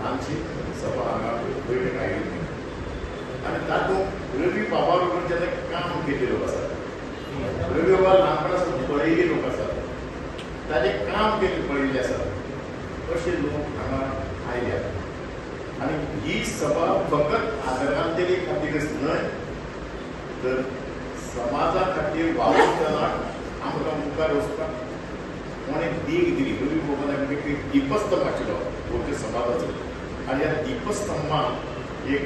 आमची सभा हांगा बैठक आयिल्ली आनी तातूंत रवी बाबा बरोबर जेन्ना काम केल्ले लोक आसात, रवी बाबा ल्हानपणासून पळयिल्ले लोक आसात, ताजें काम केल्लें पळयिल्लें आसात अशे लोक हांगा आयल्यात। आनी ही सभा फकत आदरांजली खातीरच न्हय तर समाजा खातीर वावुरतना आमकां मुखार वचपाक कोणें देख दिली। रवी बाबान एक दिपस्तंभ आशिल्लो गोंयच्या समाजाचो आनी ह्या दिपस्तंभाक एक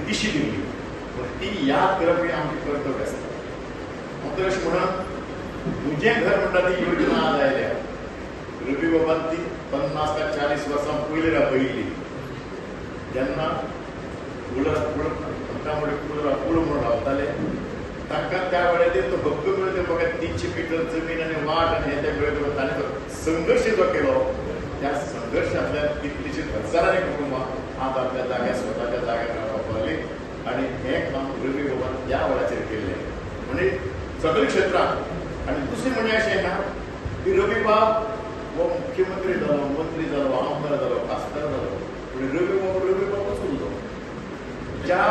दिशी दिल्ली, ती याद करप हें आमचें कर्तव्य आसता। हांव तर अशें म्हणत तुजें घर म्हणटा ती योजना आज आयल्या। रवी बाबान ती 50 का 40 वर्सां पयलीं राबयिल्ली, जेन्ना कुळ म्हणून रावताले ताका त्या वेळाचेर तो हक्क मेळ्ळो ते बघा 300 मीटर जमीन आनी वाट आनी हे मेळ्ळो। ताणें तो संघर्श जो केलो त्या संघर्शांतल्यान कितलींशींच हजारांनी कुटुंबां आज आपल्या जाग्यार स्वताच्या जाग्यार रावपाक लागली आनी हें काम रवी बाबान त्या वेळाचेर केल्लें म्हणजे सगळे क्षेत्रांत। आनी दुसरें म्हणजे अशें ना की रवी बाब हो मुख्यमंत्री जालो, मंत्री जालो, आमदार जालो, खासदार जालो, पूण रवी बाबाच उरलो। ज्या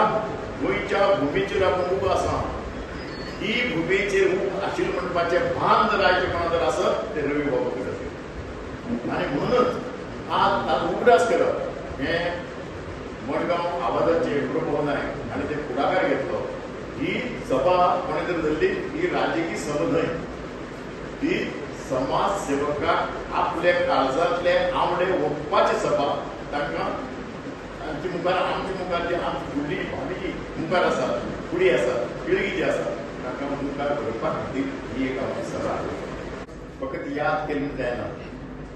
गोंयच्या भुमीचेर आपूण उबो आसा ही भुमीचेर उबो आशिल्लो म्हणपाचें भान जर आयचें कोणा जर आसत ते रवी बाबा कडेन आशिल्लें। आनी म्हणूनच आज उगडास करप हें मडगांव आवाजाचे प्रभू नायक आनी ते फुडाकार घेतलो। ही सभा कोणें जर धरली ही राजकीय सभा न्हय, ही समाज सेवकाक आपले काळजांतले आमडे ओंपपाची सभा। तांकां तांचे मुखार आमचे मुखार जे आमची फुडली भावी जी मुखार आसात, फुडी आसात, पिळगी जी आसा तांकां मुखार व्हरपा खातीर ही एक आमची सभा। फकत याद केली जायना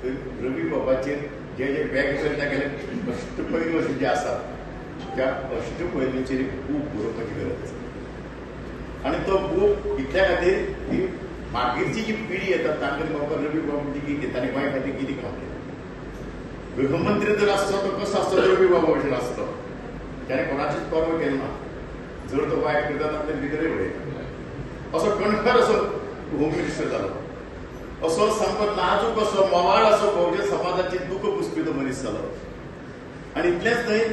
तर रवी बाबाचेर जे जे वेगवेगळे तागेले अष्टपैलू जे आसात त्या अष्टपैलूचेर खूब बरोवपाची गरज आसा। आनी तो बूक इतल्या खातीर की मागीरची जी पिढी येता तांकां बाबा रवी बाबा म्हणजे कितें ताणें गोंया खातीर कितें काम केलें। गृहमंत्री जर आसतो तो कसो आसतो रवी बाबा भशेन आसतो, ताणें कोणाचीच पर्वा केली ना। जर तो वायट करता ताणें भितरय उडयता। असो कणखर असो होम मिनिस्टर जालो, असो सामको नाजूक असो मोवाळ असो भोवच्या समाजाची दुख पुसपी तो मनीस जालो। आनी इतलेंच न्हय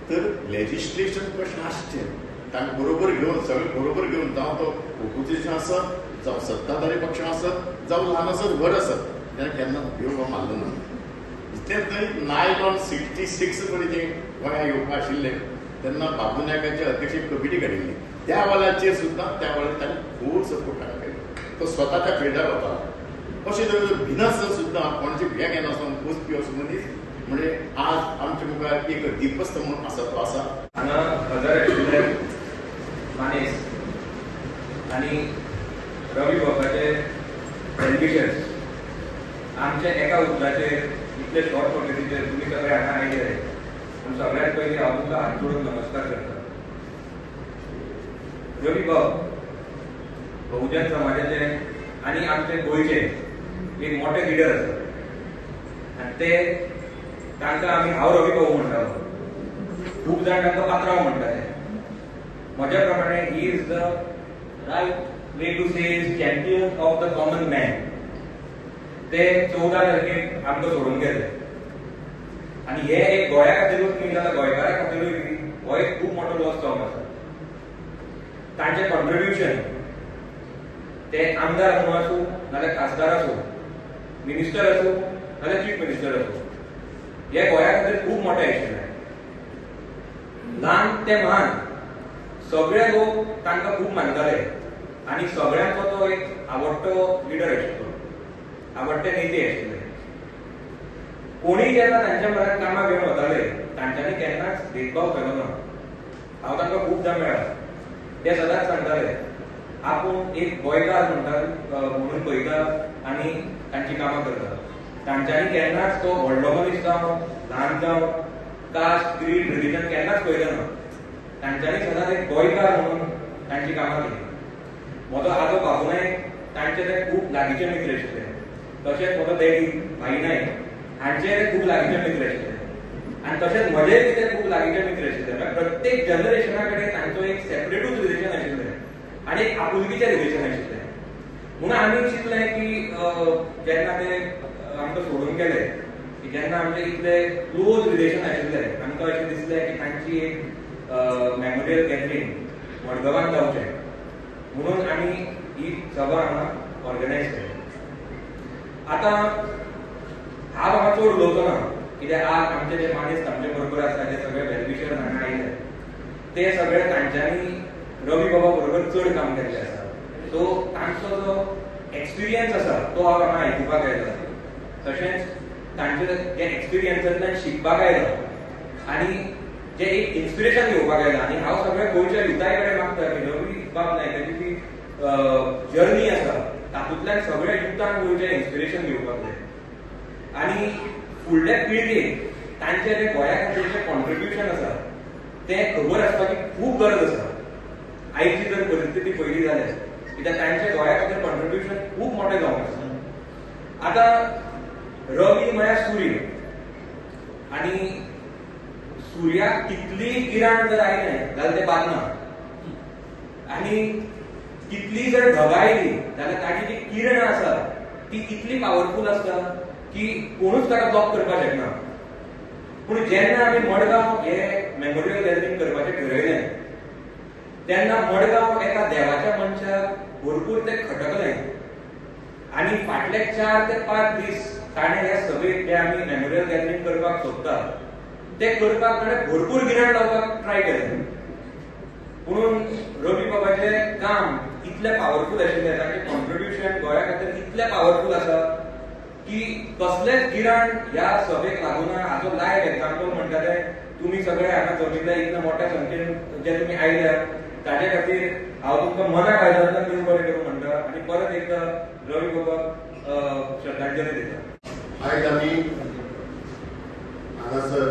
तर लेजिस्लेशन कशें आसचें तांकां बरोबर घेवन सगळें बरोबर घेवन जावं तो ओपोजिशन आसत जावं सत्ताधारी पक्ष आसत जावं ल्हान आसत व्हड आसत ताणें केन्ना भिवपा मारलो ना। इतलेंच न्हय 9/66 पळय जें गोंया येवपा आशिल्लें तेन्ना बाबू नायकाचे अध्यक्षीय कमिटी घडिल्ली त्या वेळाचेर सुद्दां त्या वेळार ताणें खूब सपोर्ट केलो। तो स्वताच्या फिल्डार वतालो। अशें जर भिनासतना सुद्दां कोणाचे भेग येनासतना पुसपी असो मनीस म्हणजे आज आमच्या मुखार एक दिपस्तंभ म्हणून आसा तो आसा। हांगा हजर आशिल्ले मानेस आनी रवी बाबाचे वेलविशर्स आमच्या एका उतराचेर इतले शॉर्ट नोटिसीचेर तुमी सगळे हांगा आयले आनी सगळ्यांत पयलीं हांव तुमकां हात जोडून नमस्कार करता। रवी बाब बहुजन समाजाचे आनी आमचे गोंयचे एक मोठे लिडर आसात आनी ते तांकां आमी हांव रवी बाबू म्हणटालो, खूब जाण तांकां पात्रांव म्हणटाले। म्हज्या प्रमाणे ही is the right way to say champion of the common man. ते 14 तारखेक आमकां सोडून गेले आनी हे एक गोंया खातीरूच न्ही जाल्यार गोंयकारा खातीरूय हो एक खूब मोठो लॉस जावन आसा। तांचें कॉन्ट्रिब्युशन ते आमदार म्हणून आसूं नाल्यार खासदार आसूं, मिनिस्टर आसूं नाल्यार चीफ मिनिस्टर आसूं, हे गोंया खातीर खूब मोठें आशिल्लें। ल्हान ते म्हान सगळे लोक तांकां खूब मानताले आनी सगळ्यांचो तो एक आवडटो लिडर आशिल्लो, आवडटे नेते आशिल्ले। कोणीय जेन्ना तांच्या म्हऱ्यांत कामां घेवन वताले तांच्यांनी केन्नाच भेदभाव केलो ना। हांव तांकां खूबदां मेळ्ळा, ते सदांच सांगताले आपूण एक गोंयकार म्हणून पळयता आनी तांची कामां करता। तांच्यांनी केन्नाच तो व्हडलो मनीस जावं ल्हान जावं कास्ट क्रीड रिलीजन केन्नाच पळयलें ना। तांच्यांनी सदांच एक गोंयकार म्हणून तांची कामां केली। म्हजो आजो बाबू नायक तांचे ते खूब लागींचे मित्र आशिल्ले, तशेंच म्हजो डॅडी भाई नायक हांचे खूब लागींचे मित्र आशिल्ले आनी तशेंच म्हजेय बी ते खूब लागींचे मित्र आशिल्ले। प्रत्येक जनरेशना कडेन तांचो एक सेपरेटूच रिलेशन आशिल्लें आनी एक आपुलकीचें रिलेशन आशिल्लें। म्हणून आमी चिंतलें की जेन्ना ते आमकां सोडून गेले की जेन्ना आमचे इतले क्लोज रिलेशन आशिल्ले आमकां अशें दिसलें की तांची एक मेमोरियल गॅदरींग मडगांवांत जावचें म्हणून आमी ही सभा हांगा ऑर्गनायज केली. आतां हांव हांगा चड उलोवचो ना कित्याक आज आमचे जे मानेस्त आमचे बरोबर आसा जे सगळे वेलविशर हांगा आयले ते सगळे तांच्यांनी रवी बाबा बरोबर चड काम केल्लें आसा. सो तांचो जो एक्सपिरियन्स आसा तो हांव हांगा आयकुपाक आयला. तशेंच तांचे जे एक्सपिरियन्सांतल्यान शिकपाक आयला आनी जे एक इन्स्पिरेशन घेवपाक आयला. आनी हांव सगळे गोंयच्या युथाय कडेन मागता की रवी बाब नायकाची जी जर्नी आसा तातूंतल्यान सगळ्या युथांक गोंयचें इन्स्पिरेशन घेवपाक जाय. आनी फुडल्या पिळगेक तांचे जे गोंया खातीरचें कॉन्ट्रिब्युशन आसा तें खबर आसपाची खूब गरज आसा. आयची जर परिस्थिती पयली जाल्यार कित्याक तांचे गोंया खातीर कॉन्ट्रिब्युशन खूब मोठें जावंक आसा. आतां रवी म्हळ्यार सूर्य आनी सुर्याक कितली किरण जर आयलें जाल्यार तें बादना आनी कितली जर ढग आयली जाल्यार ताची जी किरण आसा ती इतली पावरफूल आसता की कोणूच ताका ब्लॉक करपाक शकना. पूण जेन्ना आमी मडगांव हे मेमोरियल गॅदरींग करपाचें ठरयलें तेन्ना मडगांव एका देवाच्या मनशाक भरपूर तें खटकलें आनी फाटले 4 ते 5 दीस ताणें ह्या सभेक जे आमी मेमोरियल गॅदरींग करपाक सोदतात ते करपाक ताणें भरपूर गिराण लावपाक ट्राय केलें. म्हणून रवी बाबाचें काम इतलें पावरफूल आशिल्लें ताचें कॉन्ट्रिब्युशन गोंया खातीर इतलें पावरफूल आसा की कसलेंच गिराण ह्या सभेक लागून हाचो लायव्ह एग्जाम्पल म्हणटाले तुमी सगळे हांगा जमिल्ले इतल्या मोठ्या संख्येन जे तुमी आयल्या ताचे खातीर हांव तुमकां मनाक आयदनांतल्यान देव बरें करूं म्हणटा आनी परत एकदा रवी बाबाक श्रद्धांजली दिता. आयज आमी हांगासर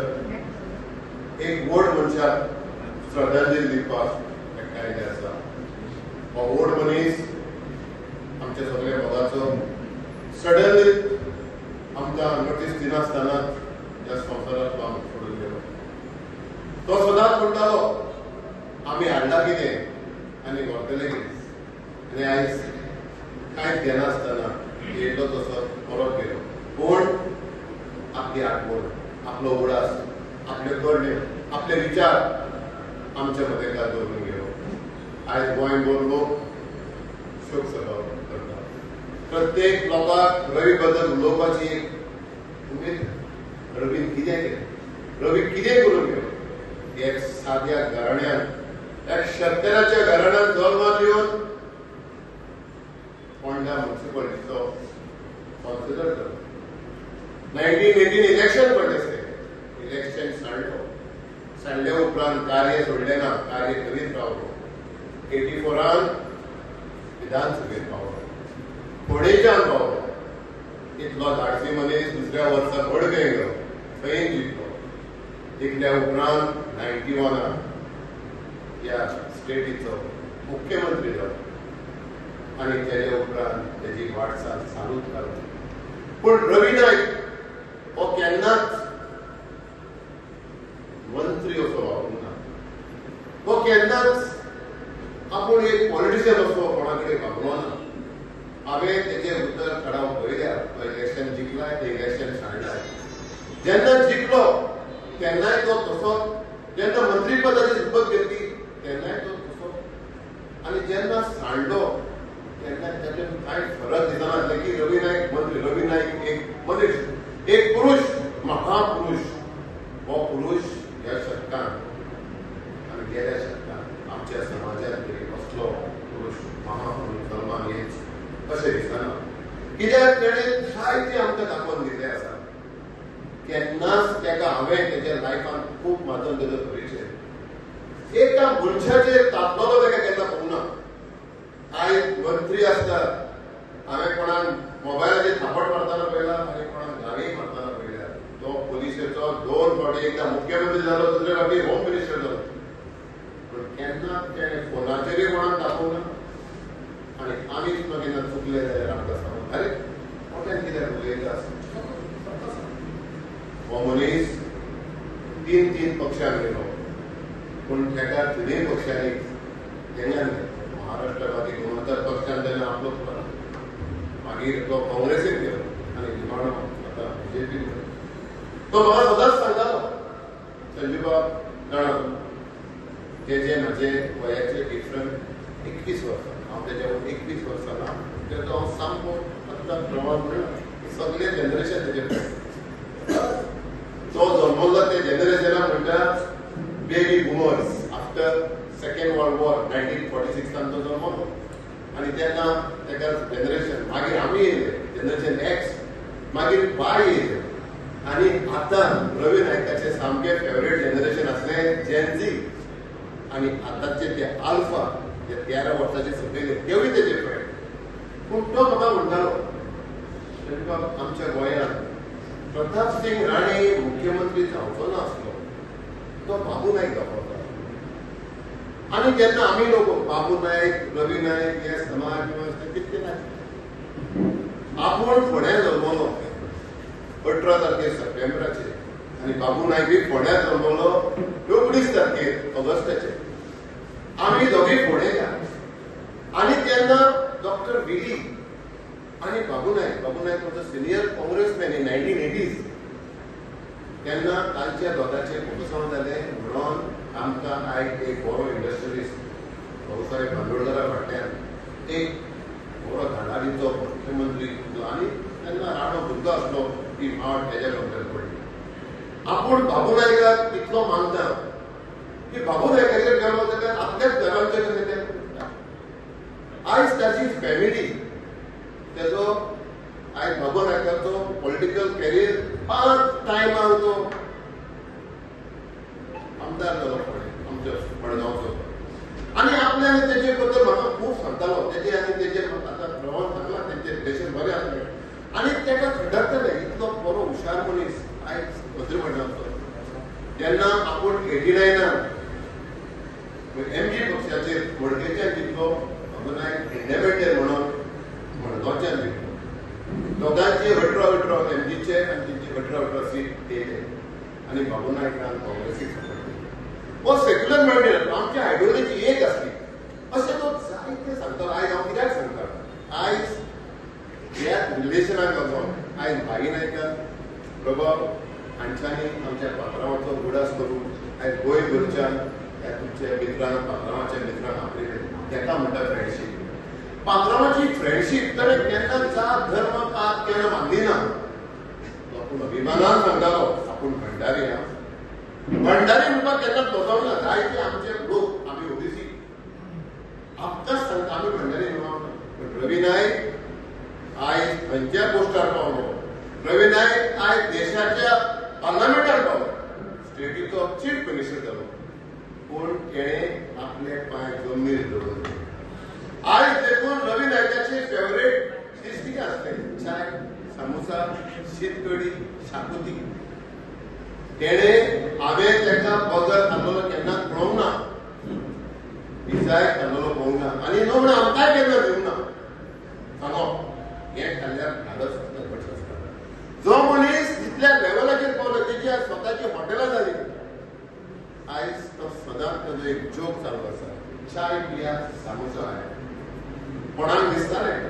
एक व्हड मनशाक श्रद्धांजली दिवपाक एकठांयले आसा. हो व्हड मनीस आमच्या सगळ्या मोगाचो सडनली आमकां नोटीस दिनासतना ह्या संवसारांतलो आमकां सोडून गेलो. तो सदांच म्हणटालो आमी हाडला कितें आनी व्हरतले कितें आनी आयज कांयच घेनासतना येयलो तसो परत गेलो. पूण आपली आठवण आपलो उडास आपले करणे आपले विचार आमच्या मदेकार दवरून गेलो. आयज गोंयभर लोक शोक सभा करता. प्रत्येक लोकांक रवी बद्दल उलोवपाची एक उमेद. रवीन कितें केलें रवी कितें करून गेलो. एक साद्या घराण्यांत एक शेतकाराच्या घराण्यांत जल्माक येवन फोंडा म्युनिसिपालिटीचो कावन्सिलर जालो. 1918 इलेक्शन पडले. इलेक्शन सांडले उपरांत कार्य सोडलें ना. कार्य करीत रावलो. 84 विधानसभेत पावलो. फोंडेच्यान पावलो. इतलो धाडसी मनीस दुसऱ्या वर्सा बडगें गेलो. थंय जिखलो. जिखल्या उपरांत 91 ह्या स्टेटीचो मुख्यमंत्री जालो आनी तेजे उपरांत तेजी वाटचाल चालूच रावली. पूण रवी नायक हो केन्नाच मंत्री असो वावरूंक ना. हो केन्नाच आपूण एक पॉलिटिशियन असो कोणा कडेन वागलो ना. हांवें तेजें उतर काडप पळयल्या. तो इलेक्शन जिखलाय ते इलेक्शन सांडलाय. जेन्ना जिखलो तेन्नाय तो तसो. जेन्ना मंत्री पदाची शपथ घेतली तेन्नाय तो तसो. आनी जेन्ना सांडलो तेन्ना तातूंत कांय फरक दिसना की रवी नायक मंत्री. रवी नायक एक मनीस एक पुरुष महापुरुष. हो पुरुष ह्या शतकांत आनी गेल्या शतकांत आमच्या समाजांत तरी असलो पुरुष महापुरुष सलमान हेच अशें दिसना. कित्याक तेणें जायते आमकां दाखोवन दिल्लें आसा. केन्नाच ताका हांवें तेज्या लायफान खूब म्हाजो तेजो परिचय एका मनशाचेर तापलो ताका केन्ना पळोवना. आयज मंत्री आसता हांवें कोणाक मोबायलाचेर थापट मारतना पळयला आनी कोणाक गाडी मारतना पळयल्या. तो पुलिसेचो 2 फावटी एकदा मुख्यमंत्री जालो दुसरे फावटी होम मिनिस्टर जालो. पूण केन्ना तेणें फोनाचेरय कोणाक दाखोवना. आनी आमीच मागीर चुकले जाल्यार आमकां सांगून अरे मोठ्यान कित्याक उलयता आसा. हो मनीस 3 पक्षांत गेलो पूण ताका 3 पक्षांनी तेंगान महाराष्ट्रवादी गोमंतक पक्षान ताणें आपलो केलो. मागीर तो काँग्रेसीक गेलो आनी निमाणो आतां बीजेपीक गेलो. तो म्हाका सदांच सांगतालो संजीव बाब जाणा जे म्हाजे वयाचे डिफरंट 21 वर्सां हांव तेज्या 21 वर्सां ना तेजो हांव सामको आत्तां प्रमाण म्हणटा सगळे जनरेशन तेजे तो जल्मलो ते जनरेशना म्हणटा baby boomers after second world war 1946 तो जल्मलो आनी तेन्ना तेका जनरेशन मागीर आमी येयले जनरेशन एक्स मागीर वाय येयले आनी आतां रवी नायकाचे सामके फेवरेट जनरेशन आसले जेन झी आनी आतांचे ते आल्फा ते 13 वर्साचे सकयले तेवूय तेजे फ्रेंड पूण तो म्हाका म्हणटालो आमच्या गोंयांत प्रताप सिंग राणे मुख्यमंत्री जावचो नासलो तो बाबू नायक जावपाचो आनी जेन्ना आमी लोक बाबू नायक रवी नायक हे समाज वेवस्था कितले नायक आपूण फोंड्या जल्मलो 18 तारखेर सप्टेंबराचेर आनी बाबू नायकूय फोंड्या जल्मलो 19 तारखेर ऑगस्टाचेर आमी दोगी फोंडेकार आनी तेन्ना डॉक्टर विली आनी Babu Nayak was a senior congressman in 1980s तेन्ना तांच्या दोगांचे पुरसांव जाले म्हणून आमकां आयज एक बरो इंडस्ट्रियलिस्ट भाऊसाहेब बांदोडकरा फाटल्यान एक बरो धाडारीचो मुख्यमंत्री आनी तेन्ना राणो दुर्गा आसलो ती मावट तेज्या कंपेर पडली आपूण बाबू नायकाक इतलो मानता की बाबू नायकाचेर गेलो जाल्यार आपल्याच घरांचे कशें तें करता आयज ताची फॅमिली तेजो आयज बाबू नायकाचो पॉलिटिकल कॅरियर 5 टायमार तो आमदार जालो आमच्या मडगांवचो आनी आपल्यान तेजे बद्दल म्हाका खूब सांगतालो तेजे आनी तेजे आतां प्रवास सांगला तेंचे रिलेशन बरें आसलें आनी तेका खडकताले इतलो बरो हुशार मनीस आयज मंत्रिमंडळाचो जेन्ना आपूण 89 एमजी पक्षाचेर मडकेच्यान जिखलो बाबू नायक इंडेपेंडंट म्हणून मडगांवच्यान जिखलो दोगांचे 18 एमजीचे आनी तेंचे 18 सीट येयले आनी बाबू नायकान काँग्रेसीक सपोर्ट केलो हो सेक्युलर मॅन्डेट आमची आयडियोलॉजी एक आसली अशें तो जायते सांगतालो आयज हांव कित्याक सांगता आयज ह्या रिलेशनाक वचोन आयज भाई नायकान प्रभाव हांच्यांनी आमच्या पात्रांवाचो उडास करून आयज गोंयभरच्यान ह्या तुमच्या मित्रांक पात्रांवाच्या मित्रांक आपले तेका म्हणटा फ्रेंडशीप पात्रांवाची फ्रेंडशीप तर केन्ना जात धर्म कात केन्ना बांदली ना तो आपूण अभिमानान सांगतालो आपूण भंडारी हा भंडारी म्हणपाक केन्ना दोगांक ना जायते आमचे लोक आमी ओबीसी आमकांच सांगता आमी भंडारी म्हणून पण रवी नायक आयज खंयच्या पोस्टार पावलो रवी नायक आयज देशाच्या पार्लमेंटार पावलो स्टेटीचो चीफ मिनिस्टर जालो पूण तेणें आपले पांय जमनीर दवरले आयज देखून रवी नायकाचे फेवरेट डिश कितें आसलें चाय सामोसा शीत कडी शाकोती तेणें हांवें तेका बगर खाल्लो केन्नाच पळोवंक ना पिझ्झाय खाल्लो पळोवंक ना आनी न्हू म्हणून आमकांय केन्ना दिवंक ना सांगप हें खाल्ल्यार धाडस आसता जो मनीस जितल्या लेवलाचेर पावलो तेची आज स्वताची हॉटेलां जाली आयज तो सदांच ताजो एक जोक चालू आसा चाय पिया सामोसा हाय कोणाक दिसतालें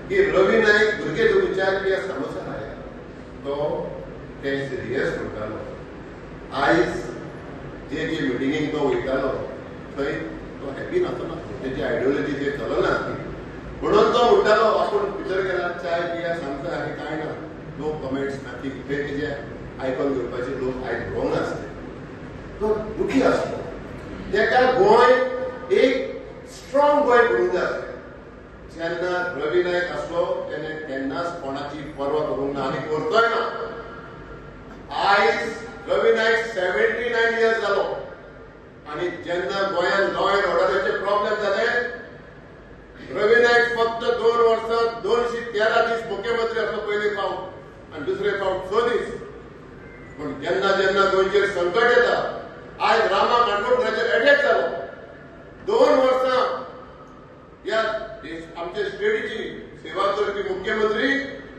की रवी नायक भुरगे तुमी चाय पिया सामोसा हाय तो ते सिरियस म्हणटालो आयज जे मिटिंगेक तो वयतालो थंय तो हॅपी नासलो तेजी आयडियोलॉजी ते चलना म्हणून तो म्हणटालो आपूण भितर गेला चाय पिया सामोसा हाय कांय ना नो कमेंट्स नाकी थंय तेजे आयकून घेवपाचे लोक आयज भोवंक नासले तो दुखी आसलो तेका गोंय एक स्ट्रॉंग गोंय करूंक जाय आसलें जेन्ना रवी नायक आसलो तेणें केन्नाच कोणाची पर्वा करूंक ना आनी करतोय ना आयज रवी नायक 79 इयर्स जालो आनी जेन्ना गोंयांत लॉ एंड ऑर्डराचे प्रॉब्लेम जाले रवी नायक फक्त 2 वर्सां 213 दीस मुख्यमंत्री आसलो पयले फावट आनी दुसरे फावट 6 दीस पूण जेन्ना जेन्ना गोंयचेर संकट येता आयज रामा काणकोणकाराचेर अटॅक जालो 2 वर्सां ह्या आमच्या स्टेटीची सेवा करपी मुख्यमंत्री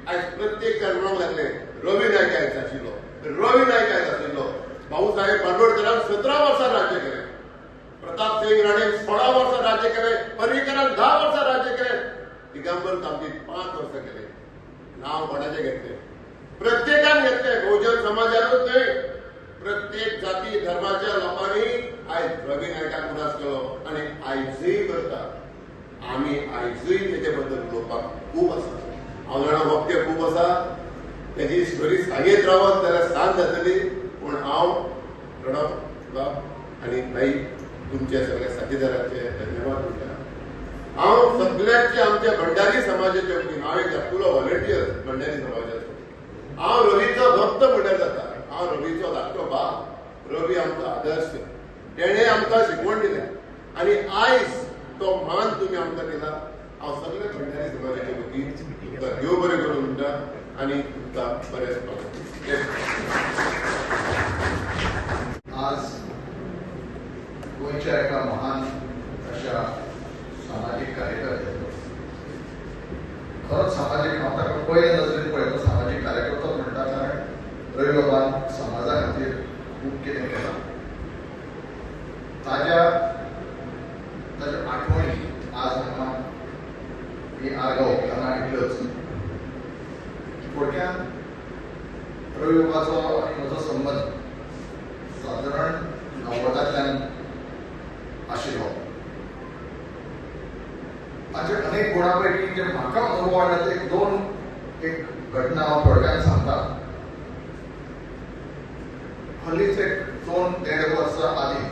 आयज प्रत्येक म्हणूंक लागले रवी नायक आयज आशिल्लो रवी नायक आयज आशिल्लो भाऊसाहेब बांदोडकरान 17 वर्सां राज्य केलें प्रताप सिंग राणे 16 वर्सां राज्य केलें पर्रीकरान 10 वर्सां राज्य केलें दिगंबर तांबे 5 वर्सां केलें नांव कोणाचें घेतलें प्रत्येकान घेतले, बहुजन समाजानूच न्हय, प्रत्येक जाती धर्माच्या लोकांनी आयज रवी नायकाक उदास केलो आणि आयजूय करता. आमी आयजूय तेजे बद्दल उलोवपाक खूब आसा. हांव जाणा वक्ते खूब आसा, तेजी स्टोरी सांगीत रावत जाल्यार सांज जातली, पूण हांव प्रणव तुका आनी ताई तुमचे सगळे साथीदाराचे धन्यवाद दिता. हांव सगळ्यांचे आमच्या भंडारी समाजाचे वतीन, हांव एक धाकटुलो व्हॉलंटियर भंडारी समाजाचो. हांव रवीचो भक्त म्हणल्यार जाता. हांव रवीचो धाकटो बाप. रवी आमचो आदर्श, तेणे आमकां शिकवण दिल्या आनी आयज तो मान तुमी आमकां दिला. हांव सगळे भंडारी समाजाचे वतीन तुमकां देव बरें करूं म्हणटा आनी तुमकां बरें दिसता. आज गोंयच्या एका महान अशा सामाजिक कार्यकर्त्याचो, खरोच सामाजिक, हांव ताका पयले नजरेन पळयता सामाजिक कार्यकर्तो म्हणटा, कारण रवी बाबान समाजा खातीर खूब कितें केलां. ताज्या आठवणी आज म्हाका ही आर्गां ओंपतना इतल्योच. थोडक्यान रवी बाबाचो आनी म्हजो संबंद सादारण 90तल्यान आशिल्लो. ताचे अनेक गुणां पैकी जे म्हाका अनुभव वाडला ते एक घटना हांव थोडक्यान सांगता. हालींच एक 2-1.5 वर्सां आदीं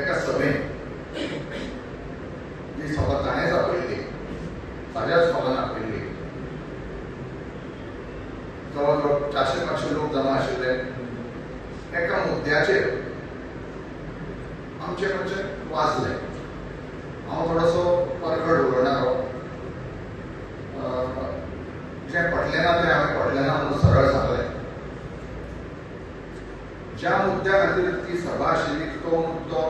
एका सभेन, जी सभा ताणेंच आपयल्ली, ताज्याच हॉलान आपयल्ली, जवळ जवळ 400-500 लोक जमा आशिल्ले. एका मुद्द्याचेर आमचे कडचे वाचले. हांव थोडोसो परखड उलोवणारो, जें पटलें ना तें हांवें पटलें ना म्हणून सरळ सांगलें. ज्या मुद्द्या खातीर ती सभा आशिल्ली तो मुद्दो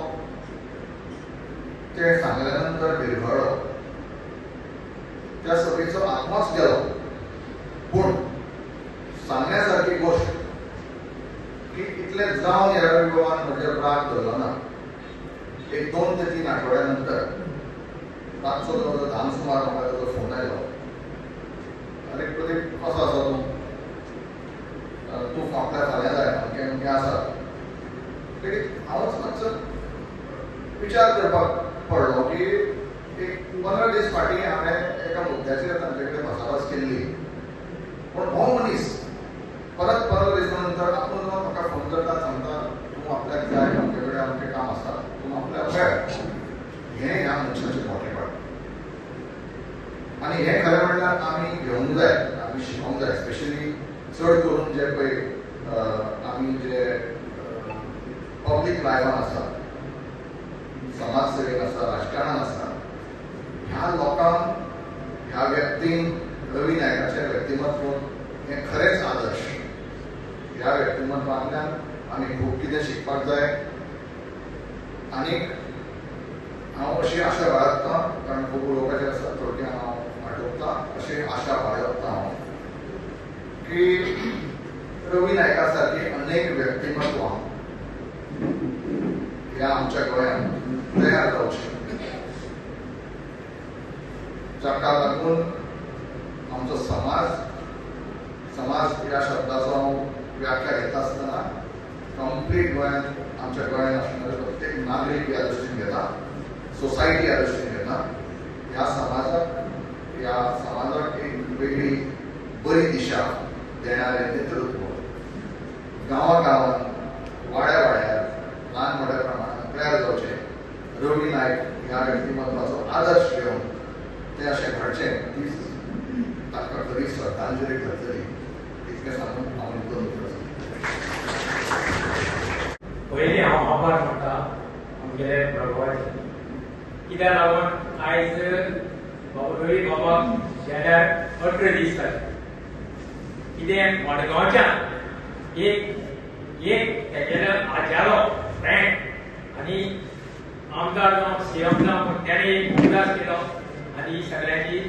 ते सांगल्या नंतर विरघळ्ळो. त्या सभेचो आत्मोच गेलो, पूण सांगण्यासारखी गोष्ट की इतले जावन ह्या रवी बाबान म्हजेर राग धरलो ना. एक 2 ते 3 आठवड्या नंतर रातचो जवळ 10 सुमार म्हाका ताजो फोन आयलो. अरे प्रदीप, कसो आसा तूं? तूं फाटल्या फाल्यां जाय अमकें आसा. हांवच मातसो विचार करपाक पडलो की एक 15 दीस फाटीं हांवें एका मुद्द्याचेर तांचे कडेन भासाभास केल्ली, पूण हो मनीस परत 15 दिसां नंतर आपूण म्हाका फोन करता, सांगता तूं आपल्याक जाय, आमचे कडेन आमचें काम आसा, तूं आपल्याक मेळ. हें ह्या मनशाचें मोठेपण. आनी हें खरें म्हणल्यार आमी घेवंक जाय, आमी शिकोवंक जाय. स्पेशली चड करून जे पळय आमी जे पब्लीक लायफान आसा, समाज सेवेक आसा, राजकारणान आसा, ह्या लोकांक, ह्या व्यक्तीन रवी नायकाचें व्यक्तिमत्व हें खरेंच आदर्श. ह्या व्यक्तिमत्वांतल्यान आमी खूब कितें शिकपाक जाय. आनीक हांव अशी आशा बाळगतां, कारण खूब उलोवपाचें आसा, थोडक्यान हांव आटोपतां, अशी आशा बाळगतां हांव की रवी नायका सारकी अनेक व्यक्तिमत्वां ह्या आमच्या गोंयांत तयार जावची, जाका लागून आमचो समाज ह्या शब्दाचो हांव व्याख्या घेता आसतना कंप्लीट गोंयांत, आमच्या गोंयांत आशिल्ले प्रत्येक नागरीक ह्या दृश्टीन घेता, सोसायटी ह्या दृश्टीन घेता. ह्या समाजाक एक वेगळी बरी दिशा देणारें नेतृत्व गांवागांवांत, वाड्यार ल्हान मोठ्या प्रमाणात तयार जावचें. रवी नायक ह्या व्यक्तिमत्वाचो आदर्श घेवन तें अशें घडचें, ती ताका खरी श्रद्धांजली घडतली. इतकें सांगून हांव निरोप करतां. पयलीं हांव आभार मानता आमगेले प्रभुवाचे, कित्याक लागून आयज रवी बाबाक शेड्यार 18 दीस जाले. कितें मडगांवच्यान एक तेगेलो आज्यालो फ्रेंड आनी आमदार जावन सीएम जावन ताणें एक उदास केलो आनी सगळ्यांची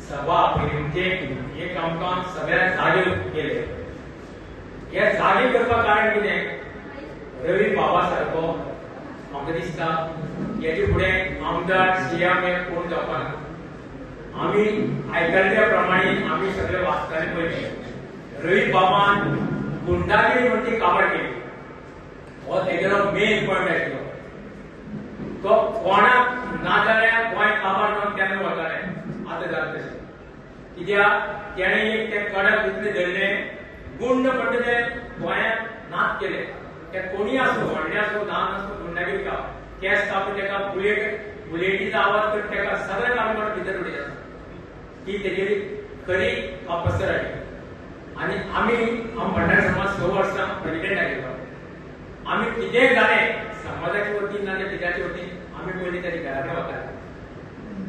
सभा आपयली. म्हणजे एक आमकां सगळ्या जागे केले. हे जागे करपाक कारण कितें? रवी बाबा सारको म्हाका दिसता हेजे फुडें आमदार सीएम कोण जावपाना. आम्ही आयकल्ल्या प्रमाणे आम्ही सगळे वाचताना पहिले रवी बाबान गुंडागिरी म्हणटी काबार केली हो तेगेलो मेन पॉइंट आशिल्लो तो कोणाक ना जाल्यार गोंय काबार करून केन्ना वताले आतां जाता तशें कित्याक तेणें एक ते कडक इतले धरले गुंड म्हणटा ते गोंयांत नाच केले ते कोणी आसूं व्हडले आसूं ल्हान आसूं गुंडागिरी काम केस कापून तेका बुलेटीचा आवाज करून तेका सगळे काम करून भितर उडयता ती तेगेली खरी ऑफिसर आशिल्ली आनी आमी भंडार समाज 6 वर्सां प्रेसिडेंट आशिल्लो आमी कितेंय जालें समाजाच्या वतीन नाजाल्यार कित्याच्या वतीन आमी पयलीं तेजे घराकडे वताले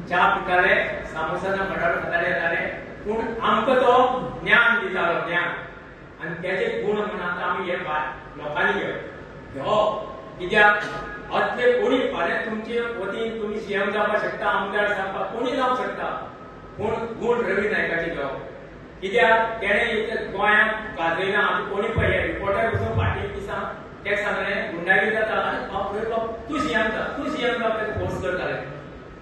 च्या पिताले सामोसाना बटाटो खाताले येताले पूण आमकां तो ज्ञान दितालो ज्ञान आनी तेजे गुण म्हणून आतां आमी हे लोकांनी घेवप कित्याक असले कोणी फाल्यां तुमचे वतीन तुमी सीएम जावपाक शकता आमदार जावपाक कोणी जावंक शकता पूण गुण रवी नायकाचे घेवप कित्याक तेणें गोंयांत गाजयलां आमी कोणी पळय रिपोर्टर वचून फाटीं दिसा तेका सांगलें गुंडागिरी जाता आनी बाप रे बाप तूं सीएम जा तेका फोर्स करताले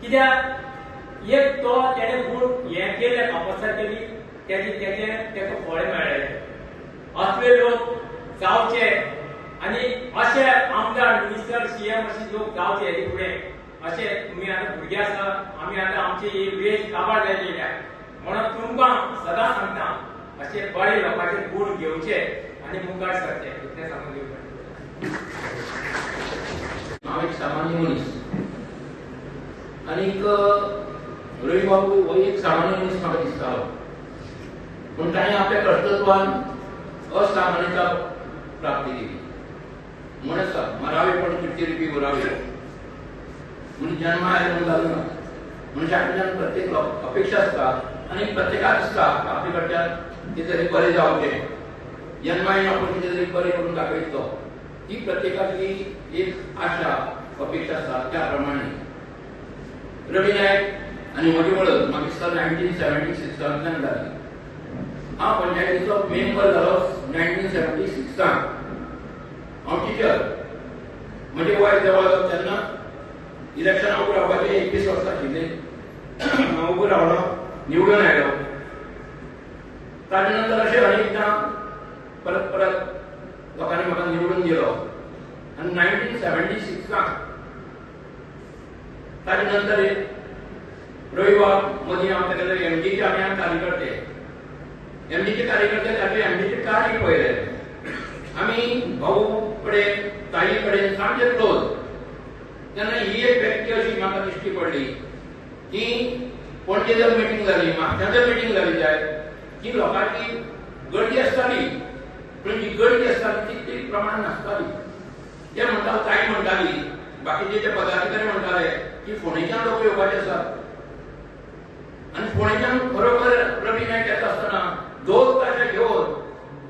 कित्याक एक तो तेणें गुण हें केलें अवस्था केली तेका फळ मेळ्ळें असले लोक जावचे आनी अशे आमदार मिनिस्टर सीएम अशे लोक जावचे हेजे फुडें अशें तुमी आतां भुरगे आसा आमी आतां आमची ही वेश काबार जाल्ली आसा म्हणून तुमकां सदां सांगता अशे बरे लोकांचे गुण घेवचे आनी मुखार सरचे इतलें सांगून दिवचें हांव एक सामान्य मनीस आनीक रवी बाबू हो एक सामान्य मनीस म्हाका दिसतालो पूण ताणें आपल्या कर्तृत्वान असामान्यता प्राप्ती केली म्हण आसा मरावेपण किर्ती उरावे म्हण जन्मा आयले म्हूण जालें ना मनशा कडल्यान प्रत्येक अपेक्षा आसता आनी प्रत्येकाक दिसता आपले कडल्यान कितें तरी बरें जावचें जन्मायन आपूण कितें तरी बरें करून दाखयतलो ही प्रत्येकाची एक आशा अपेक्षा आसता त्या प्रमाणे रवी नायक आनी म्हजी वळख म्हाका दिसता 1976 जाली हांव पंचायतीचो मेंबर जालो 1976 हांव टिचर म्हजें वय जवळ तेन्ना इलेक्शना उबो रावपाचें 21 वर्सां आशिल्लीं हांव उबो रावलो निवडून आयलो ताजे नंतर अशें अनेकदां परत लोकांनी म्हाका निवडून दिलो आनी 1976 ताजे नंतर रवी बाब मदीं हांव तेगेले एमडीचे आमी कार्यकर्ते एमडीचे कार्यकर्ते ताचे एमडीचे कार्य पळयले आमी भाऊ कडेन ताई कडेन सामके क्लोज तेन्ना ही एक व्यक्ती अशी म्हाका दिश्टी पडली की पणजे जर मिटींग जाली म्हापश्यां जर मिटींग जाली जाय की लोकांची गर्दी आसताली पूण जी गर्दी आसताली तितली प्रमाणान नासताली ते म्हणटाले ताई म्हणटाली बाकीचे जे पदाधिकारी म्हणटाले की फोंडेच्यान लोक येवपाचे आसात आनी फोंडेच्यान खरोखर रवी नायक येता आसतना दोन ताशे घेवन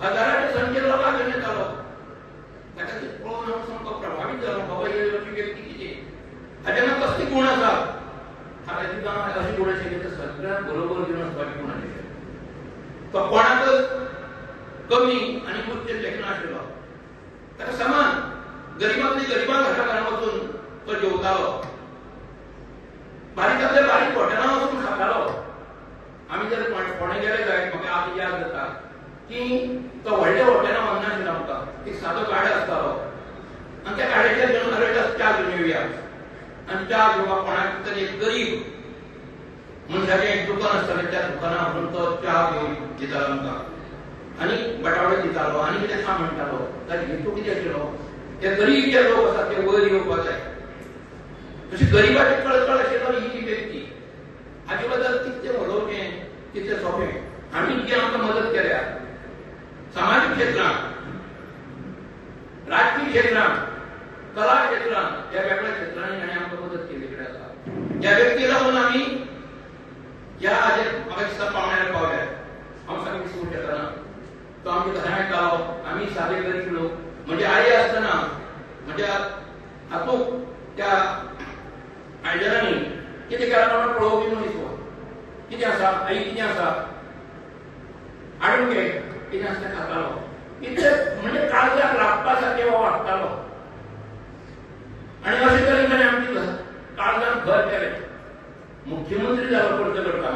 हजाराचे संख्येन लोकांक घेवन येतालो ताका ते पळोवन हांव सामको प्रभावीत जालो बाबा ही अशी व्यक्ती कितें हाचे मात कसली गुण आसा हाका तुका अशी गुण आशिल्ली तर सगळ्यांक बरोबर घेवन वचपाची गुण आशिल्ली तो कोणाकच कमी आनी उच्च लेखनाशिल्लो ताका समान गरिबांतली गरिबां घरांत वचून तो जेवतालो बारीकांतल्या बारीक हॉटेलां वचून खातालो आमी जर फोंडे गेले जायत म्हाका आतां याद जाता की तो व्हडल्या हॉटेलां वचनाशिल्लो आमकां एक सादो गाडो आसतालो आनी त्या गाडयेचेर घेवन अरे च्या घेवन येवया आनी च्या घेवपाक कोणाक तरी एक गरीब मनशाचें एक दुकान आसतालें त्या दुकानार वचून तो च्या घेवन दितालो आमकां आनी बटावडे दितालो आनी कितें खा म्हणटालो ताजे हेतू कितें आशिल्लो ते गरीब जे लोक आसात ते वयर येवपाक जाय अशी गरिबाची कळकळ आशिल्लो ही व्यक्ती हाचे बद्दल कितलें उलोवचें कितलें सोंपें आमी जी आमकां मदत केल्या सामाजीक क्षेत्रांत राजकीय क्षेत्रांत कला क्षेत्रांत ह्या वेगळ्या क्षेत्रांनी ताणें आमकां मदत केल्ली कडेन आसा ह्या व्यक्तीक लागून आमी ह्या हाजेर म्हाका दिसता पावण्यार पावल्या हांव सामकें दिसूंक शकना तो आमच्या घरांत येतालो आमी सादे गरीब लोक म्हणजे आई आसतना म्हणजे हातूंत त्या आयदनांनी कितें केलां म्हणून पळोवपी मनीस हो कितें आसा आई कितें आसा हाडून घे कितें आसा तें खातालो इतलें म्हणजे काळजाक लागपा सारकें हो वागतालो आनी अशें तरेन ताणें आमची काळजाक घर केलें मुख्यमंत्री जालो परते करता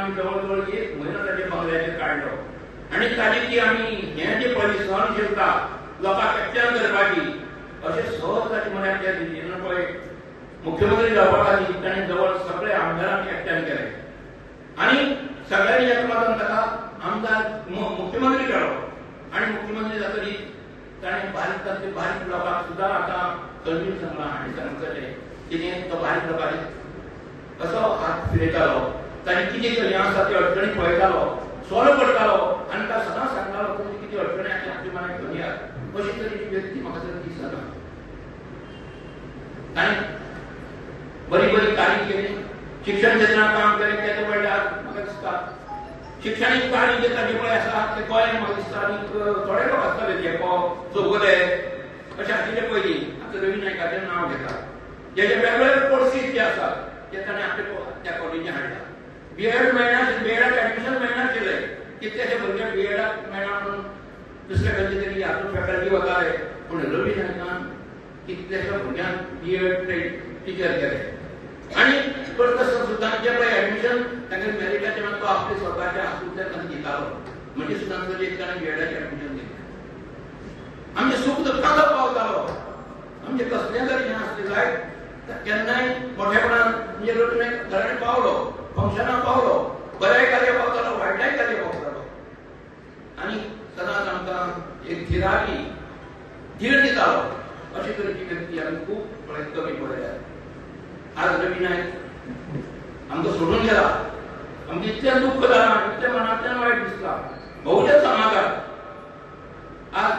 आम्ही जवळजवळ 1 महिना ताचे बंगल्याचेर काडलो आणि ताची ती आमी हे जे पळय सहनशीलता लोकांक एकट्यान करपाची अशें सहज ताचे म्हळ्यार त्या जेन्ना पळय मुख्यमंत्री जावपा खातीर ताणें जवळ सगळे आमदारांक एकट्यान केले आणि सगळ्यांनी एकामेकांक ताका आमदार मुख्यमंत्री केलो आणि मुख्यमंत्री जातकीर ताणें बारीक लोकांक सुद्दां आतां कन्वीन्स सांगलां आनी सांगतले कितें तो बारीक लोकांनी असो हात फिरयतालो ताणें कितें केलें आसा ते अडचणी पळयतालो सॉल्व करतालो आनी ताका सदां सांगतालो तुमी कितें अडचणी आसा आपली मनाक घेवन येयात अशी तरेची व्यक्ती म्हाका तर दिसना ताणें बरी कार्य केली शिक्षण क्षेत्रांत काम केलें तेच्या म्हणल्यार म्हाका दिसता शिक्षणीक कार्य जे ताजे पळय आसा ते गोंयांत म्हाका दिसता आनीक थोडे लोक आसतले जे चौगुले अशें आशिल्ले पयलीं आतां रवी नायकाचें नांव घेता जेचे वेगवेगळे कोर्सीस जे आसात ते ताणें आपल्या त्या कॉलेजींत हाडला बीएड मेळनाशिल्लें बीएडाक एडमिशन मेळनाशिल्लें कितलेशे भुरगे बीएडाक मेळना म्हणून दुसरे खंयचे तरी हातूंत फॅकल्टी वताले पूण रवी नायकान कितलेशे भुरग्यांक बीएड टिचर केले आणि करता सुद्दां जे पळय एडमिशन तांकां मेरिटाचे तो आपले स्वताच्या हातूंतल्यान ताणें दितालो म्हणजे सुद्दां ताणें बीएडाचें एडमिशन दिलें आमचे सुख दुख्खाचो पावतालो आमचे कसलें जरी हें आसलें जायत केन्नाय मोठेपणान म्हणजे रटून घरांनी पावलो फंक्शनाक पावलो बरेय कार्य पावतालो वायटाय कार्य पावतालो आनी सदांच आमकां एक धीरावी धीर दितालो अशे तरेची व्यक्ती आमी खूब कमी पळयल्यात आज रवी नायक आमकां सोडून गेला आमकां इतलें दुख्ख जालां इतलें मनांतल्यान वायट दिसता बहुजन समाजाक आज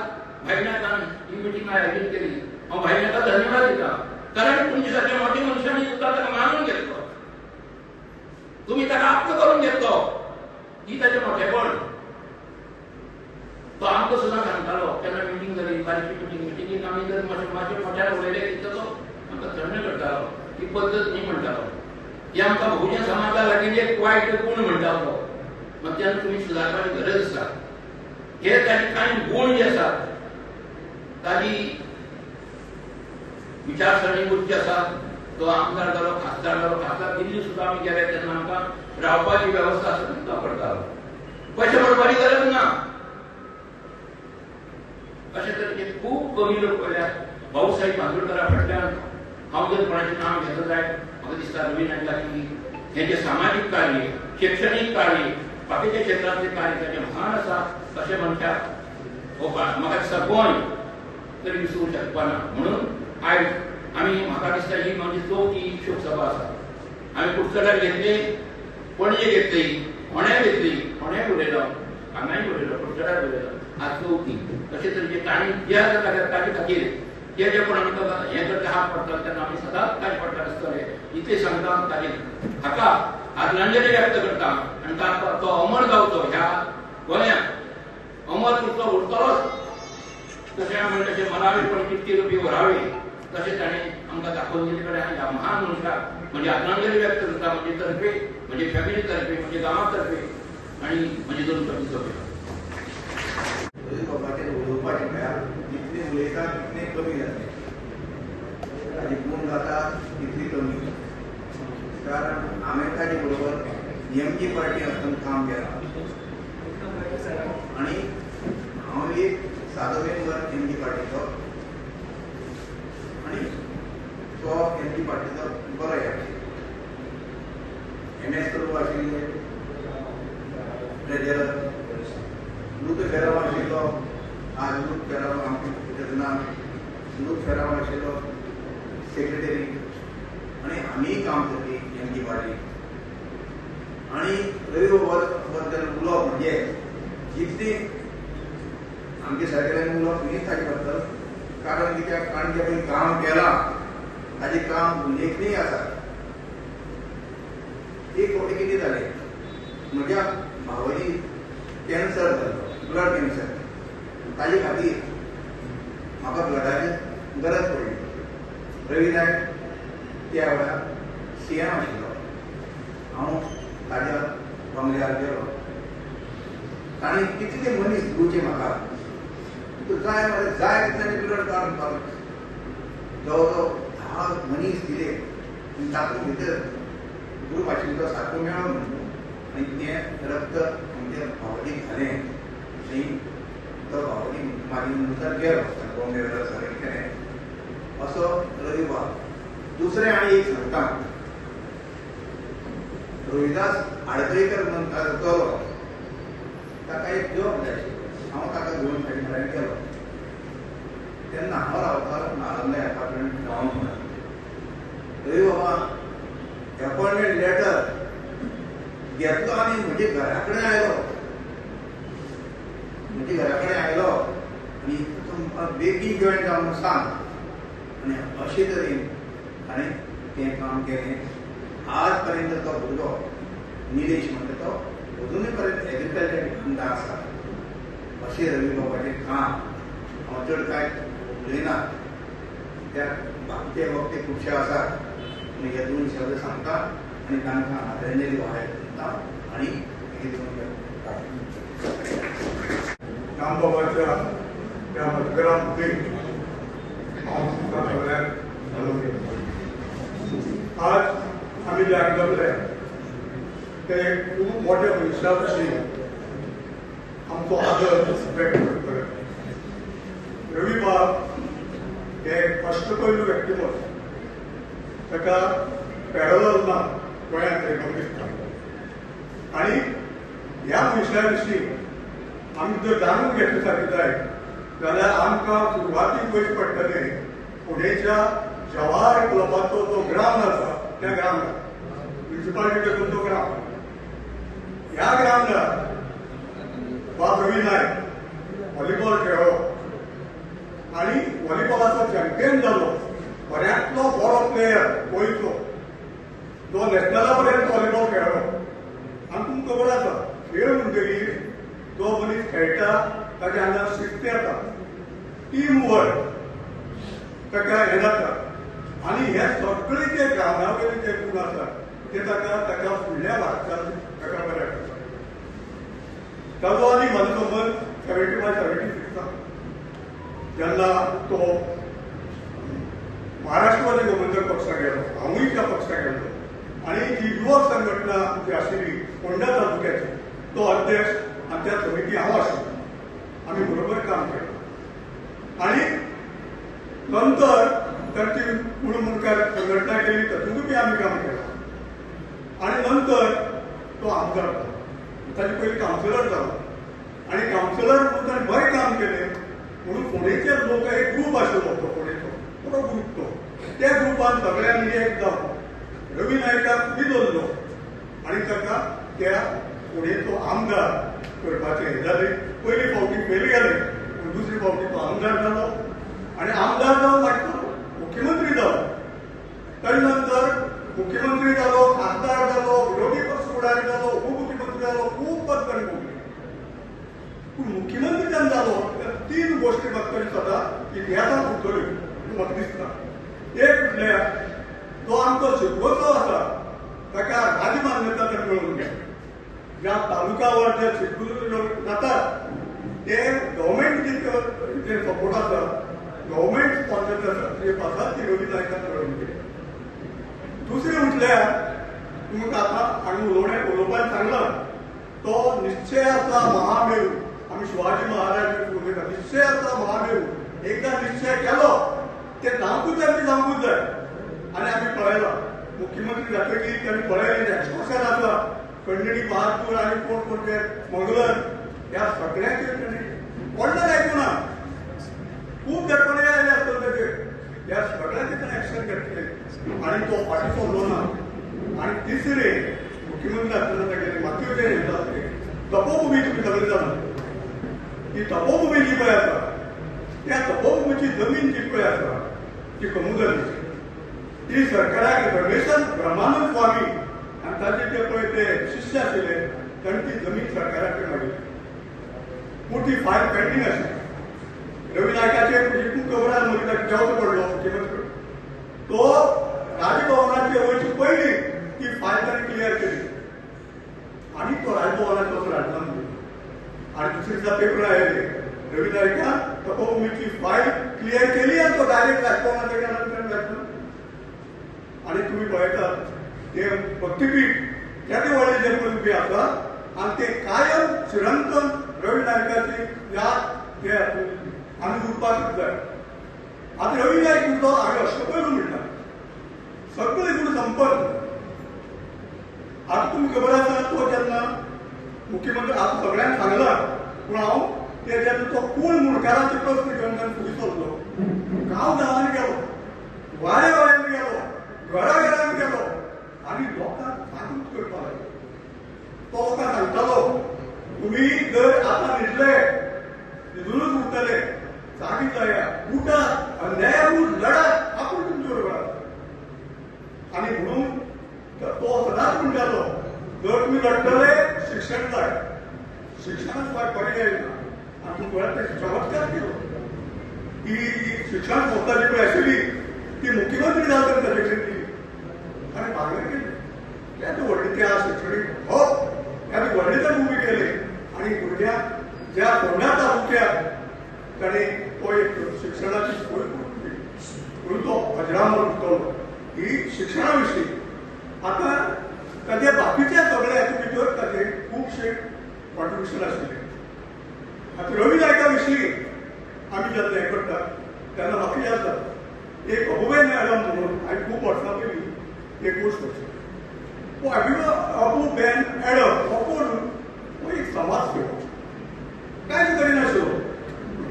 भाई नायकान ही मिटींग आयोजीत केली हांव भाई नायकाक धन्यवाद दिता कारण तुमचे सारके मोठे मनशांनी सुद्दां ताका मानून घेतलो तुम्ही ताका आप्त करून घेतलो ही ताचें मोठेपण तो आमकां सुद्दां सांगतालो केन्ना मिटींग जाली बारीकशी मिटींगेक आमी जर मातशें मोठ्यान उलयलें तितलो तो आमकां थंड करतालो ही पद्दत न्ही म्हणटालो ही आमकां बहुजन समाजा लागीं एक वायट गूण म्हणटालो मग तेन्ना तुमी सुदारपाची गरज आसा हे ताचे कांय गूण जे आसात ताजी विचारसरणी उच्च आसा तो आमदार जालो खासदार दिल्ली सुद्दां आमी गेले तेन्ना आमकां रावपाची वेवस्था सुद्दां पडटालो पयशे भरपाची गरज ना अशे तरेचे खूब कमी लोक पळयल्यात भाऊसाहेब बांदोडकरा फाटल्यान हांव जर कोणाचें नांव घेतलें जायत म्हाका दिसता रवी नायकाची हें जें सामाजीक कार्य शैक्षणीक कार्य बाकीच्या क्षेत्रांतलें कार्य ताचें महान आसा अशें मनशाक म्हाका दिसता गोंय तरी विसरूंक शकपाना म्हणून आयज आमी म्हाका दिसता ही म्हणजे 4थी शोक सभा आसा आमी कुडचड्यार घेतली पणजे घेतली फोंड्या घेतली फोंड्याक उलयलो हांगाय उलयलो कुडचड्यार उलयलो आज 4थी अशे तरेचे ताणी जे आसा ताचे खातीर जे जे कोण आमकां हें करता हात पडटा तेन्ना आमी सदांच ताचे फाटल्यान आसतले इतलें सांगता ताचे हाका आदरांजली व्यक्त करता आनी ताका तो अमर जावचो ह्या गोंयांत अमर उरतलोच तशें हांवें तशें मनावेपण कितकी रुपी व्हरावी तशें ताणें आमकां दाखोवन दिले कडेन ह्या महान मनशाक म्हणजे आदरांजली व्यक्त करता म्हणजे तर्फे म्हणजे फॅमिली तर्फे म्हणजे गांवा तर्फे आनी म्हणजे दोन कमी सभे बाबाचेर उलोवपाचें म्हळ्यार जितलें उलयता तितलें कमी जाता ताजी गुण जाता तितली कमी कारण हांवें ताजे बरोबर एमजी पार्टी आसतना काम केलां आनी हांव एक सादो मेंबर एमजी पार्टीचो आनी तो एमजी पार्टीचो बरो एमएस करूं आशिल्ले ट्रेजरर लूक फेराव आशिल्लो आज लूक फेराव आमच्या लूक फेराव आशिल्लो सेक्रेटरी आनी आमी काम करपी एमजी पार्टी आनी रवी बद्दल उलोवप म्हणजे जितली आमचे सरकारान उलोवप न्ही ताचे बद्दल कारण कित्याक ताणें जें पळय काम केलां ताजें काम उल्लेखनीय आसा एक फावटी कितें जालें म्हज्या भावाची कॅन्सर जालो ब्लड कॅन्सर ताजे खातीर म्हाका ब्लडाची गरज पडली रवी नायक त्या वेळार सीएम आशिल्लो हांव ताज्या बंगल्यार गेलो ताणें कितले मनीस दिवचे म्हाका जाय जाय तितल्यानी ब्लड काडून जवळ जवळ 10 मनीस दिले तातूंत भितर ग्रूप आशिल्लो 7 मेळो म्हणून आनी तें रक्त म्हणजे भावनीक घालें आनी तो भावनीक मागीर नंतर गेलो बॉम्बे वेलो सगळें केलें असो रविवार. दुसरें आनी एक सांगता, रोहिदास आडकळीकर म्हणटा तो ताका एक जॉब जाय आशिल्लो. हांव ताका घेवन फाटी म्हऱ्यान गेलो. तेन्ना हांव रावतालो नालंदा अपार्टमेंट गांवांत म्हणून. अरे बाबा अपॉइंटमेंट लेटर घेतलो आनी म्हजे घरा कडेन आयलो. म्हजे घरा कडेन आयलो आनी तुमकां बेगीन जॉयन जावन म्हणून सांग. आनी अशे तरेन हांवें तें काम केलें. आज पर्यंत तो भुरगो निलेश म्हणटा तो अजुनूय पर्यंत एग्रीकल्चर डिपार्टमेंटांत आसा. अशें रवी बाबाचें काम हांव चड कांय उलयना. त्या बाकीचे वक्ते खुबशे आसात पूण हे दोन शब्द सांगता आनी तांकां आदरणीय वायट करता आनी रामबाबाच्या त्या मतदारांमध्ये हांव तुमकां सगळ्यांक घालून घेता. आज आमी जे आयकले ते खूब मोठ्या मनशा भशेन आमचो आदर व्यक्त करतले. रवी बाब हे कश्टकरी व्यक्तिमत्व. ताका पॅरलल ना गोंयांत तरी म्हाका दिसता. आनी ह्या मनशा विशीं आमी जर जाणून घेतले सारकें जाय जाल्यार आमकां सुरवातीक वयचें पडटलें पुणेच्या जवाहर क्लबाचो जो ग्राउंड आसा त्या ग्राउंडार, म्युनिसिपालिटीचो तो ग्राउंड. ह्या ग्राउंडार बाब रवी नायक व्हॉलीबॉल खेळ्ळो आनी व्हॉलीबॉलाचो चॅम्पियन जालो. बऱ्यांतलो बरो प्लेयर गोंयचो जो नॅशनला पर्यंत व्हॉलीबॉल खेळ्ळो. आनी तुमकां खबर आसा खेळ म्हणटकीर जो मनीस खेळटा ताच्या अंगार शिस्त येता, टीम वर्क ताका हें जाता. आनी हे सगळे जे ग्राउंडा वयले जे गुण आसात ते ताका फुडल्या भारतांत ताका बऱ्याक आसा. ताजो आनी म्हाजो संबंद 75-76 जेन्ना तो महाराष्ट्रवादी गोमंतक पक्षाक गेलो, हांवूय त्या पक्षाक गेलो आनी जी युवक संघटना जी आशिल्ली फोंडा तालुक्याची तो अध्यक्ष आनी त्या समिती हांव आशिल्लो. आमी बरोबर काम केलें आनी नंतर तांची कुळ मुखार संघटना केली तातूंतूय आमी काम केलें. आनी नंतर तो आमदार जालो. ताचे पयलीं कावन्सिलर जालो आनी कावन्सिलर म्हणून ताणें बरें काम केलें म्हणून फोंडेचे लोक एक ग्रूप आशिल्लो तो फोंडेचो बरो ग्रूप तो. त्या ग्रुपान सगळ्यांनी एक जावन रवी नायकाक फुडी दवरलो आनी ताका त्या फोंडेचो आमदार करपाचें हें जालें. पयली फावटी फेल गेले पूण दुसरे फावटी तो आमदार जालो आनी आमदार जावन मागीर मुख्यमंत्री जालो. ताचे नंतर मुख्यमंत्री जालो, खासदार जालो, विरोधी पक्ष फुडारी जालो, उपमुख्यमंत्री जालो, खूब पद ताणें भोगलीं. पूण मुख्यमंत्री जेन्ना जालो त्या 3 गोश्टी म्हाका तरी सदां इतिहासांत उरतल्यो म्हाका दिसता. एक म्हटल्यार जो आमचो शिरवचो आसा ताका राजमान्यता ताणें मेळोवन घ्या. ज्या तालुकावर जे शिरवच्यो जातात ते गव्हर्मेंट जे सपोर्ट आसा गव्हर्मेंट स्पॉन्सरशीप आसा ती रवी नायकान मेळोवन घ्या. दुसरें म्हटल्यार तुमकां आतां आमी उलोवपाक सांगला तो निश्चय आसा महामेरू. आमी शिवाजी महाराज उलयता निश्चय आसा महामेरू. एकदां निश्चय केलो ते जावंकूच जाय. आनी आमी पळयलां मुख्यमंत्री जातकीर तांणी पळयलें एक्सपोर्शन आसा खंडणी बहादूर आनी कोण कोण ते मंगलर ह्या सगळ्यांचेर तांणी कोणाक आयकुना. खूब दडपणे आयले आसतले ताचेर. ह्या सगळ्यांचेर ताणें एक्शन घेतलें आनी तो फाटीं सरलो ना. आनी तिसरें मुख्यमंत्री आसतना तागेले मातयो जे हें जातले तपोभुमी तुमी सगळे जाणात. ही तपोभुमी जी पळय आसा त्या तपोभुमीची जमीन जी पळय आसा ती कमुदरची ती सरकाराक रमेशन ब्रह्मानंद स्वामी आनी ताचे जे पळय ते शिष्य आशिल्ले ताणें ती जमीन सरकाराक मागिल्ली. पूण ती फायल पेंडींग आशिल्ली. रवी नायकाचेर खूब खबर आसा मदीं ताका जेवचो पडलो मुख्यमंत्री. तो राजभवनाचेर वयचे पयलीं ती फायल ताणें क्लियर केली आनी तो राजभवनाचो असो राजनाम दिलो. आनी दुसरे दिसा पेपर आयले रवी नायकान तपोभुमीची फायल क्लियर केली आनी तो डायरेक्ट राजभवनाचेर गेला. आनी तुमी पळयतात ते भक्तीपीठ केदे व्हडले जे पळय उबे आसा आनी ते कायम चिरंतन रवी नायकाची याद हे आमी उरपाक जाय. आता रवी नायक उरतो हांवें अशें पयलू म्हणटा सगळे गुण संपन्न. आता तुमकां खबर आसा तो जेन्ना मुख्यमंत्री आता सगळ्यांक सांगला पूण हांव ते जेन्ना तो कोण मुणकाराचे प्रश्न घेवन ताणें फुडें सरलो गांवांनी गेलो, वाड्यान गेलो, घराघरान गेलो आनी लोकांक जागृत करपाक लागलो. तो लोकांक सांगतालो तुम्ही जर आतां न्हिदले न्हिदूनच उरतले जागी जाया, उठा, अन्यायाविरुद्ध लढा, आपूण तुमचे बरोबर आसा. आणि म्हणून तो सदांच म्हणटालो जर तुम्ही लढतले शिक्षण जाय, शिक्षणाशिवाय पर्याय ना. आणि तूं पळयत चमत्कार केलो की शिक्षण संस्था जी पळय आशिल्ली ती मुख्यमंत्री जाता ताचे दिली आनी भांगर केली. केन्ना व्हडली त्या शिक्षणीक हो आमी व्हडले तर उबी केले आनी भुरग्यांक ज्या फोंडा तालुक्यात ताणें तो एक शिक्षणाची सोय करून दिली. म्हणून तो अजरामर उरतलो ही शिक्षणा विशीं. आता ताचे बाकीच्या सगळ्या हातूंत भितर ताचे खुबशे कॉन्ट्रिब्युशन आशिल्ले. आता रवी नायका विशीं आमी जेन्ना हें करता तेन्ना म्हाका याद जाता एक अभुबाई मॅडम म्हणून हांवें खूब वर्सां पयलीं एक गोश्ट करता. अबूबेन एडम हो कोण हो एक समाज सेवक, कांयच करिनाशिल्लो,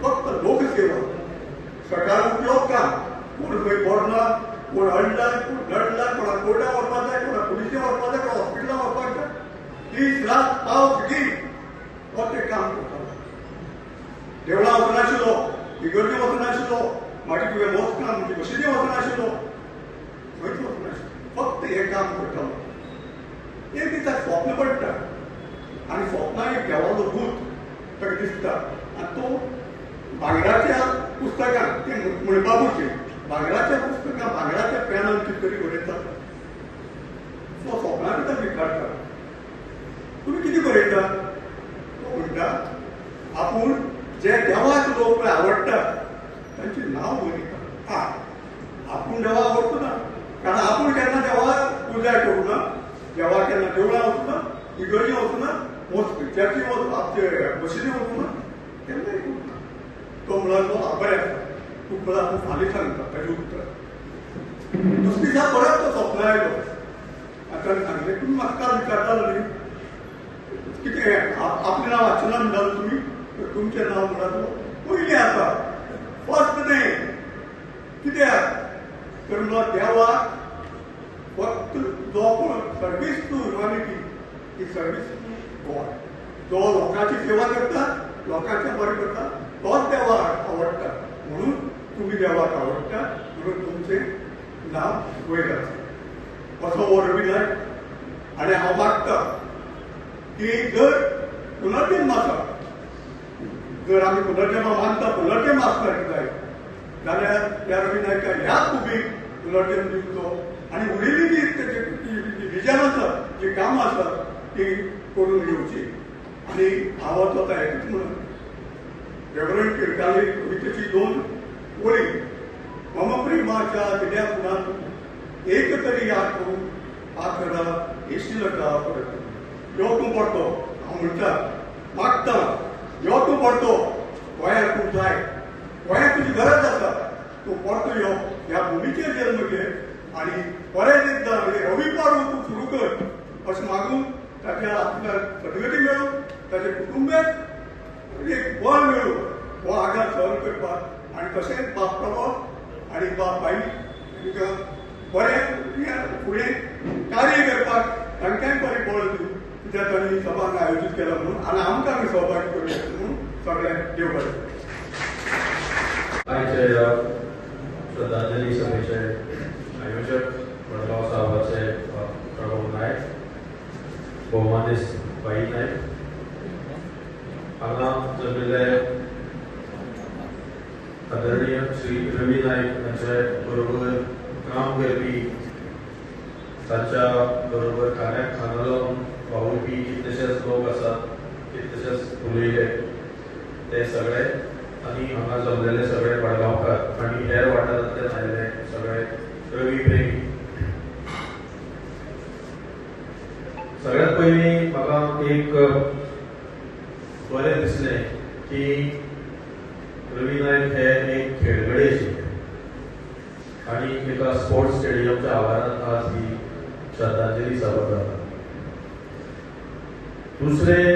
फक्त लोकसेवा. सकाळ उठलो काम, कोण खंय पडला, कोण हडला, कोण लढला, कोणा कोर्टाक वचपाक जाय, कोणा पुलिशेक वचपाक जाय, कोणा हॉस्पिटलाक वचपाक जाय, दीस रात पावस घी हो तें काम करतालो. देवळां वचनाशिल्लो, इगर्जे वचनाशिल्लो, मागीर तुवें मोस्कां म्हणजे मशिदी वचनाशिल्लो, खंयच वचनाशिल्लो, फक्त हें काम करतालो. एक दीस ताका स्वप्न पडटा आनी स्वप्नांत एक देवाचो दूत ताका दिसता आनी तो भांगराच्या पुस्तकांत ते म्हणपाबूचे भांगराच्या पुस्तकां भांगराच्या पेनान कितें तरी बरयता. तो स्वप्नांत ताका विचारता तुमी कितें बरयता? तो म्हणटा आपूण जे देवाक लोक पळय आवडटा तांचें नांव बरयता. आपूण देवाक आवडटा ना, कारण आपूण केन्ना देवाक पुजाय करूना, देवाक केन्ना देवळां वचूना, इगर्जे वचूना, चर्ची मशिदी वचूना, केन्नाय करूना. तो म्हणालो बरें आसा, तूं मला तूं फाल्यां सांगता ताचें उत्तर. दुसऱ्या दिसा परत तो स्वप्न आयलो आनी ताणें सांगलें तुमी म्हाका काल विचारतालो न्ही कितें आपलें नांव वाचना म्हणटालो तुमी, तुमचें नांव म्हणटालो पयलीं आसा फर्स्ट नेम कित्याक तर म्हणलो देवाक फक्त जो कोण सर्वीस टू ह्युमॅनिटी ही सर्वीस टू गॉड. जो लोकांची सेवा करता, लोकांचें बरें करता तोच देवाक आवडटा. म्हणून तुम्ही देवाक आवडटा म्हणून तुमचें नांव वयर आसा असो हो रवी नायक. आनी हांव मागता की जर पुनर्जन्म आसा, जर आमी पुनर्जन्म मानता, पुनर्जन्म आसपाक जाय जाल्यार त्या रवी नायकाक ह्याच खुबीक पुनर्जन्म दिवचो आनी उरिल्ली जी तेजी विजन आसा, जी कामां आसा ती करून घेवची. आनी हांव आतां एकूच म्हणून रेव्हरंड किरकाली कवितेची 2 वळी मम प्रेमाच्या दिल्या पुनात एक तरी याद करून आखरा येशील का परत. यो तूं पडतो हांव म्हणटा मागता यो तूं पडतो गोंयाक तूं जाय, गोंयाक तुजी गरज आसा, तूं परतो यो ह्या भुमीचेर जल्म घे आनी परत एकदां रवी पाडून तूं सुरू कर अशें मागून ताच्या आपल्याक सदगती मेळून ताचे कुटुंबाक एक बळ मेळून हो आघात सहन करपाक आनी तशेंच बाप प्रभाव आनी बाप बाई तांकां बरें फुडें कार्य करपाक तांकांय बरें बळ दिवं कित्याक तांणी सभांक आयोजीत केला म्हणून आनी आमकां आमी सहभागी करूं म्हणून सगळ्यांक देव बरें. आयचे श्रद्धांजली सभेचे आयोजक मडगांव साहबाचे प्रभू नायक, भौमानीस बाई नायक, हांगा जमिल्ले आदरणीय श्री रवी नायक हांचे बरोबर काम करपी, तांच्या बरोबर खाण्याक खाना लावन वावुरपी कितलेशेच लोक आसात, कितलेशेच उलयले ते सगळे आनी हांगा जमलेले सगळे मडगांवकार आनी हेर वाठारांतल्यान आयिल्ले सगळे रवी प्रेमी रवी नायक हे एक खेळगडे आशिल्ले आणि एका स्पोर्ट्स स्टेडियमच्या आवारांत आज ही श्रद्धांजली सभा जाता. दुसरे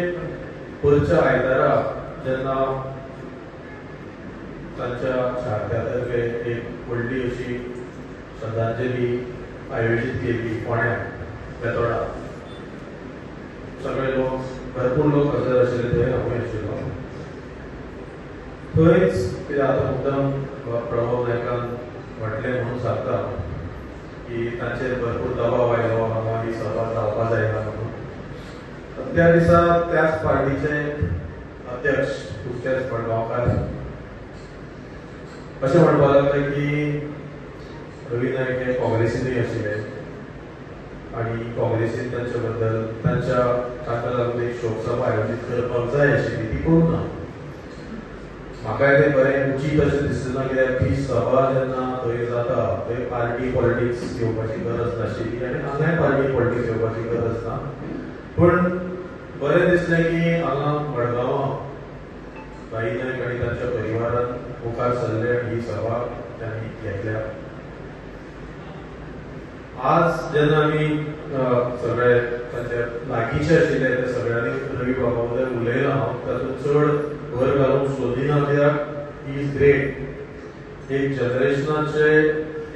पुढच्या आयतारा जेन्ना तांच्या चाहत्यातर्फे एक व्हडली अशी श्रद्धांजली आयोजीत केली फोंड्यां बेतोडा. सगळे लोक भरपूर लोक हजर आशिल्ले थंय हांवूय आशिल्लो. थंयच कितें आतां मुद्दम प्रभव नायकान म्हटलें म्हणून सांगता की तांचेर भरपूर दबाव आयलो हांगा ही सभा जावपा जायना म्हणून. त्या दिसा त्याच पार्टीचे अध्यक्ष पुष्कळच पडगांवकार अशें म्हणपाक लागले की रवी नायक हे काँग्रेसीनूय आशिल्ले आनी काँग्रेसीन तांचे बद्दल तांकां लागून एक शोक सभा आयोजीत करपाक जाय आशिल्ली ती करूं ना. म्हाकाय तें बरें उचीत अशें दिसना कित्याक ती सभा जेन्ना थंय जाता थंय पार्टी पॉलिटिक्स येवपाची गरज नाशिल्ली आनी हांगाय पार्टी पॉलिटिक्स येवपाची गरज ना. पूण बरें दिसलें की हांगा मडगांवां भाई नायक आनी तांच्या परिवारान मुखार सरले आनी ही सभा तांणी घेतल्या. आज जेन्ना आमी सगळे तांचे लागींचे आशिल्ले ते सगळ्यांनी रवी बाबा बद्दल उलयलां हांव तातूंत चड भर घालूंक सोदिना कित्याक ही इज ग्रेट. एक जनरेशनाचे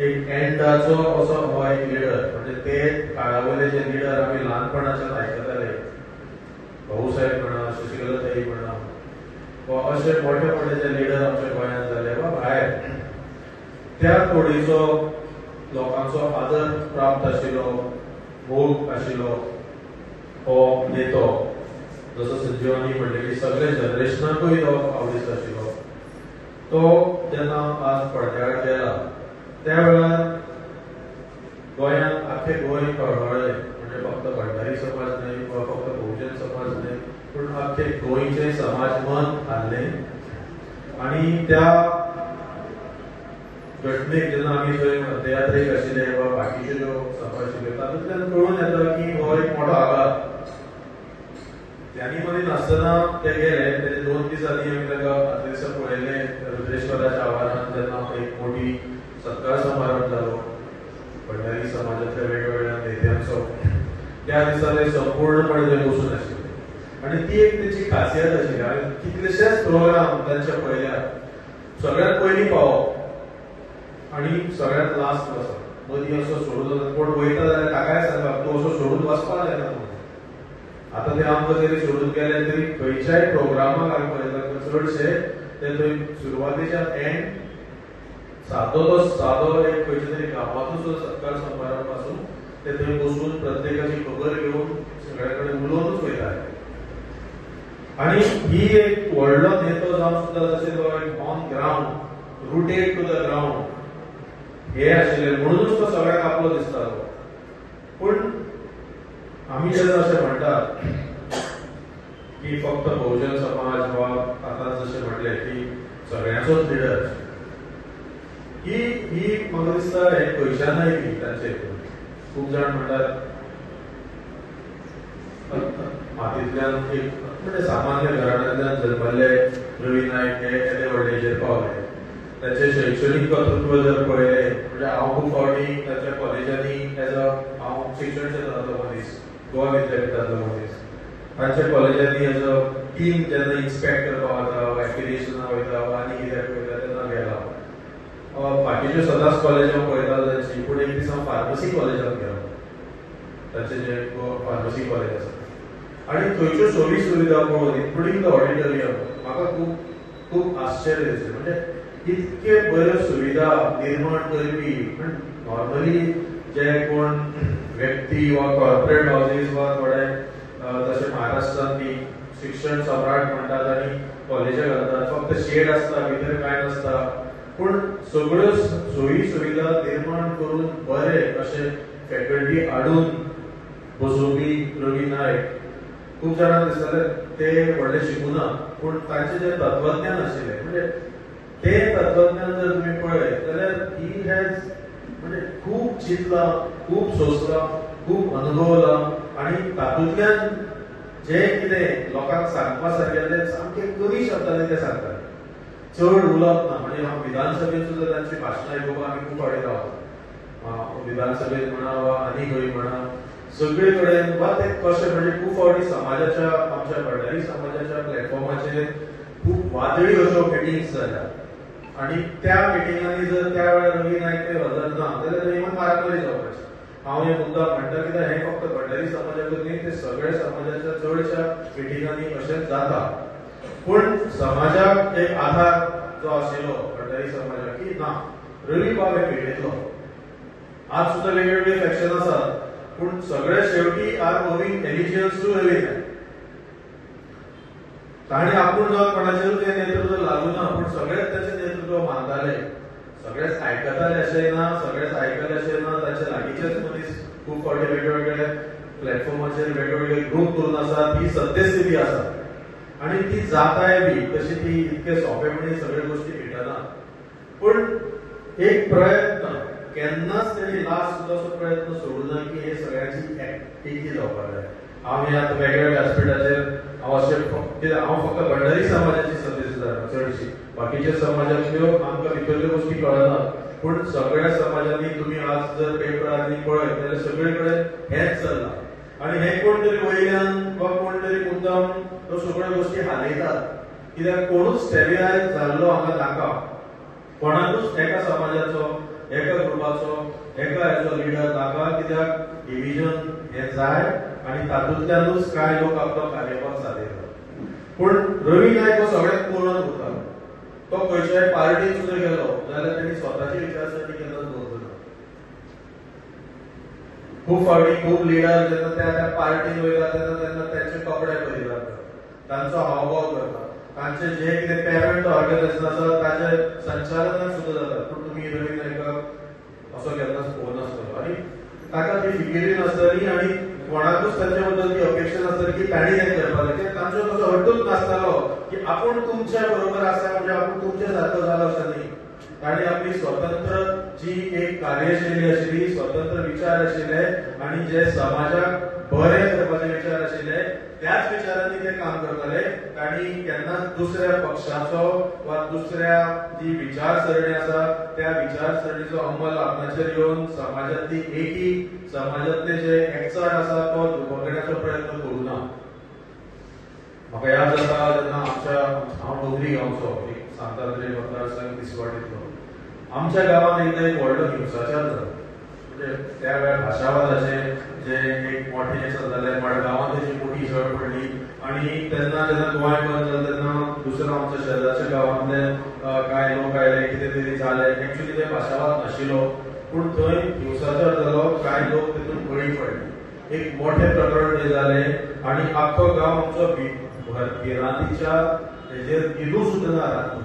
एक एंडाचो असो हो एक लिडर म्हणजे ते काळावयले जे लिडर आमी ल्हानपणाच्यान आयकताले भाऊसाहेब म्हणा शशिकलाताई म्हणा वा अशे मोठे मोठे जे लिडर आमच्या गोंयांत जाले वा भायर त्या तोडीचो लोकांचो आदर प्राप्त आशिल्लो मोग आशिल्लो हो नेतो जसो संजीवनी म्हणले की सगळे जनरेशनाकूय तो आवडीचो आशिल्लो. तो जेन्ना आज पडद्यार गेला त्या वेळार गोंयांत आख्खे गोंय कळवळ्ळें. म्हणजे फक्त भंडारी समाज न्हय वा फक्त बहुजन समाज न्हय पूण आख्खे गोंयचे समाज मन हाल्ले. आनी त्या घटनेक जेन्ना आमी थंय अंत्ययात्रेक आशिल्ले वा बाकीच्यो ज्यो सभा आशिल्ल्यो तातूंतल्यान कळून येता की हो एक मोठो आघात. त्यांनी मध्ये नासतना ते गेले तेजे 2 दीस आदी आमी ताका आदले दिसा पळयले रुद्रेश्वराच्या आवारांत जेन्ना एक मोठी सत्कार समारंभ जालो भंडारी समाजातल्या वेगवेगळ्या नेत्यांचो. त्या दिसा ते संपूर्णपणे थंय बसून आशिल्ले आनी ती एक तेची खासियत आशिल्ली. हांवें कितलेशेच प्रोग्राम तांचे पळयल्या सगळ्यांत पयलीं पावप आनी सगळ्यांत लास्ट वचप. मदीं असो सोडून कोण वयता जाल्यार ताकाय सांगप तूं असो सोडून वचपाक जायना म्हणून. आता ते आमकां जरी सोडून गेले तरी खंयच्याय प्रोग्रामाक हांवें पळयता चडशे ते थंय सुरवातेच्या एंड सादो एक खंयच्या तरी गांवांतूच सत्कार समारंभ आसून ते थंय बसून प्रत्येकाची खबर घेवन सगळे कडेन उलोवनूच वयताले. आनी ही एक व्हडलो नेतो जावन सुद्दां जशें तो एक on ground rooted to the ground हे आशिल्ले म्हणूनच तो सगळ्यांक आपलो दिसतालो. पूण आमी जेन्ना अशें म्हणटात की फक्त बहुजन समाज वा आतां जशें म्हटलें की सगळ्यांचोच लिडर ही म्हाका दिसता हे पयशांना येयली तांचे. खूब जाण म्हणटात मातयेंतल्यान एक म्हणजे सामान्य घराण्यांतल्यान जल्मल्ले रवी नायक हे येदे व्हडलेचेर पावले. ताचे शैक्षणीक कर्तृत्व जर पळयलें म्हणजे हांव खूब फावटी ताच्या कॉलेजांनी हांव शिक्षण क्षेत्रांतलो मनीस गोवा विद्यापीठांतलो मनीस तांच्या कॉलेजांनी एज अ टीम जेन्ना इन्स्पेक्ट करपाक वता वा एप्लिकेशनां वयता वा आनी कित्याक वयता तेन्ना गेला. बाकीच्यो सदांच कॉलेजां पळयता तांची पूण एक दीस हांव फार्मसी कॉलेजांत गेलो तांचें जें फार्मसी कॉलेज आसा आनी थंयच्यो सोयी सुविधा पळोवन इन्क्लुडींग द ऑडिटोरियम म्हाका खूब खूब आश्चर्य दिसलें. म्हणजे इतके बऱ्यो सुविधा निर्माण करपी नॉर्मली जे कोण व्यक्ती वा कॉर्पोरेट हाऊसेस वा थोडे जशे महाराष्ट्रांत ती शिक्षण सम्राट म्हणटात आनी कॉलेजां घालतात फक्त शेड आसता भितर कांय नासता पूण सगळ्यो सोयी सुविधा निर्माण करून बरे अशे फॅकल्टी हाडून बसोवपी रवी नायक. खूब जाणांक दिसताले ते व्हडले शिकुना पूण तांचे जे तत्वज्ञान आशिल्ले म्हणजे ते तत्वज्ञान जर तुमी पळयत जाल्यार ही हॅज म्हणजे खूब चिंतलां खूब सोंसलां खूब अनुभवलां आनी तातूंतल्यान जे कितें लोकांक सांगपा सारकें तें सामकें कमी शब्दांनी ते सांगतात. चड उलोवप ना. म्हणजे हांव विधानसभेत सुद्दां तांची भाशणां आयकुपाक आमी खूब फावटी रावता. विधानसभेत म्हणा वा आनी खंय म्हणा सगळे कडेन वा ते कशें म्हणजे खूब फावटी समाजाच्या आमच्या भंडारी समाजाच्या प्लॅटफॉर्माचेर खूब वादळी अश्यो मिटिंग्स जाल्या. आणि त्या मिटिंगांनी जर त्या वेळार रवी नायक हजर ना जाल्यार थंय इवन मारामारी जावपाची. हांव हे मुद्दा म्हणटा कित्याक हें फक्त भंडारी समाजाचेर न्ही, ते सगळ्या समाजाच्या चडशा मिटिंगांनी अशें जाता. पूण समाजाक एक आधार जो आशिल्लो भंडारी समाजाक की ना रवी बाब हे पिळगेतलो. आज सुद्दां वेगवेगळे फॅक्शन आसात पूण सगळे शेवटी R owing एलिजियन्स to Ravi Naik. ताणें आपूण जावन कोणाचेर तें नेतृत्व लागू ना पूण सगळेच ताचें नेतृत्व मानताले. सगळेच आयकताले अशें ना, सगळेच आयकले अशें ना. ताचे लागींचेच मनीस खूब फावटी वेगवेगळे प्लॅटफॉर्माचेर वेगवेगळे ग्रूप करून आसात. ही सद्यस्थिती आसा आनी ती जाताय बी. तशी ती इतके सोंपेपणी सगळ्यो गोश्टी मेळटना. पूण एक प्रयत्न केन्नाच तेणी लास्ट सुद्दां असो प्रयत्न सोडूं ना की हे सगळ्यांची एकी जावपाक जाय. हांव हे आतां वेगवेगळ्या व्यासपीठाचेर हांव अशें हांव फक्त भंडारी समाजाची संदेश जाता चडशी. बाकीच्या समाजांतल्यो आमकां भितरल्यो गोश्टी कळना पूण सगळ्या समाजांनी तुमी आज जर पेपरांनी पळयत जाल्यार सगळे कडेन हेंच चल्लां. आनी हे कोण तरी वयल्यान वा कोण तरी मुद्दाम ह्यो सगळ्यो गोश्टी हालयतात. कित्याक कोणूच स्टेबिलायज जाल्लो हांगा नाका. कोणाकूच एका समाजाचो एका ग्रुपाचो एका हेचो लिडर नाका. कित्याक डिव्हिजन हें जाय आनी तातूंतल्यानूच कांय लोक आपलो कार्यभाग सादयतात. पूण रवी नायक हो सगळ्यात पुराण उरता. तो खंयच्याय पार्टीन सुद्दां गेलो जाल्यार ताणी स्वताची विचारसरणी केन्नाच दवरली ना. खूब फावटी खूब लिडर जेन्ना त्या पार्टीन वयता तेन्ना तांचे कपडे परिधान करतात, तांचो हावभाव करतात, तांचे जे कितें पॅरंट ऑर्गनायझेशन आसा ताचे संचालनाक सुद्दां जातात. पूण तुमी रवी नायकाक असो केन्नाच पळोवंक नासतलो आनी ताका ती फिकिरी नासतली आनी कोणाकूच ताचे बद्दल ती अपेक्षा नासतली की ताणी हें करपाक जाय. तांचो तसो हट्टूच नासतालो की आपूण तुमच्या बरोबर आसा म्हणजे आपूण तुमच्या सारको जालो अशें न्ही. ताणी आपली स्वतंत्र जी एक कार्यशैली आशिल्ली, स्वतंत्र विचार आशिल्ले आनी जे समाजाक बरें करपाचे विचार आशिल्ले त्याच विचारांनी ते काम करताले. ताणी केन्नाच दुसऱ्या पक्षाचो वा दुसऱ्या जी विचारसरणी आसा त्या विचारसरणीचो अंमल आपणाचेर येवन समाजांतली एकी, समाजांतले जे एकचार आसा तो वगडण्याचो प्रयत्न करूं ना. म्हाका याद जाता जेन्ना हांव डोंगरी गांवचो एक सांताद्री मतदारसंघ दिसवाडींतलो. आमच्या गांवांत एकदां एक व्हडलो हिंसाचार जालो. म्हणजे त्या वेळार भाशावादाचे जे एक मोठे हें जालें मडगांवांत तेजी मोठी झड पडली आनी तेन्ना जेन्ना गोंय बंद जालें तेन्ना दुसऱ्या आमच्या शेजारच्या गांवांतले कांय लोक आयले, कितें तरी जालें. एक्चुअली ते भाशावाद नाशिल्लो पूण थंय हिंसाचार जालो, कांय लोक तितून बळी पडले. एक मोठें प्रकरण तें जालें आनी आख्खो गांव आमचो भिरांतीच्या हेजेर किलू सुद्दां ना राखलो.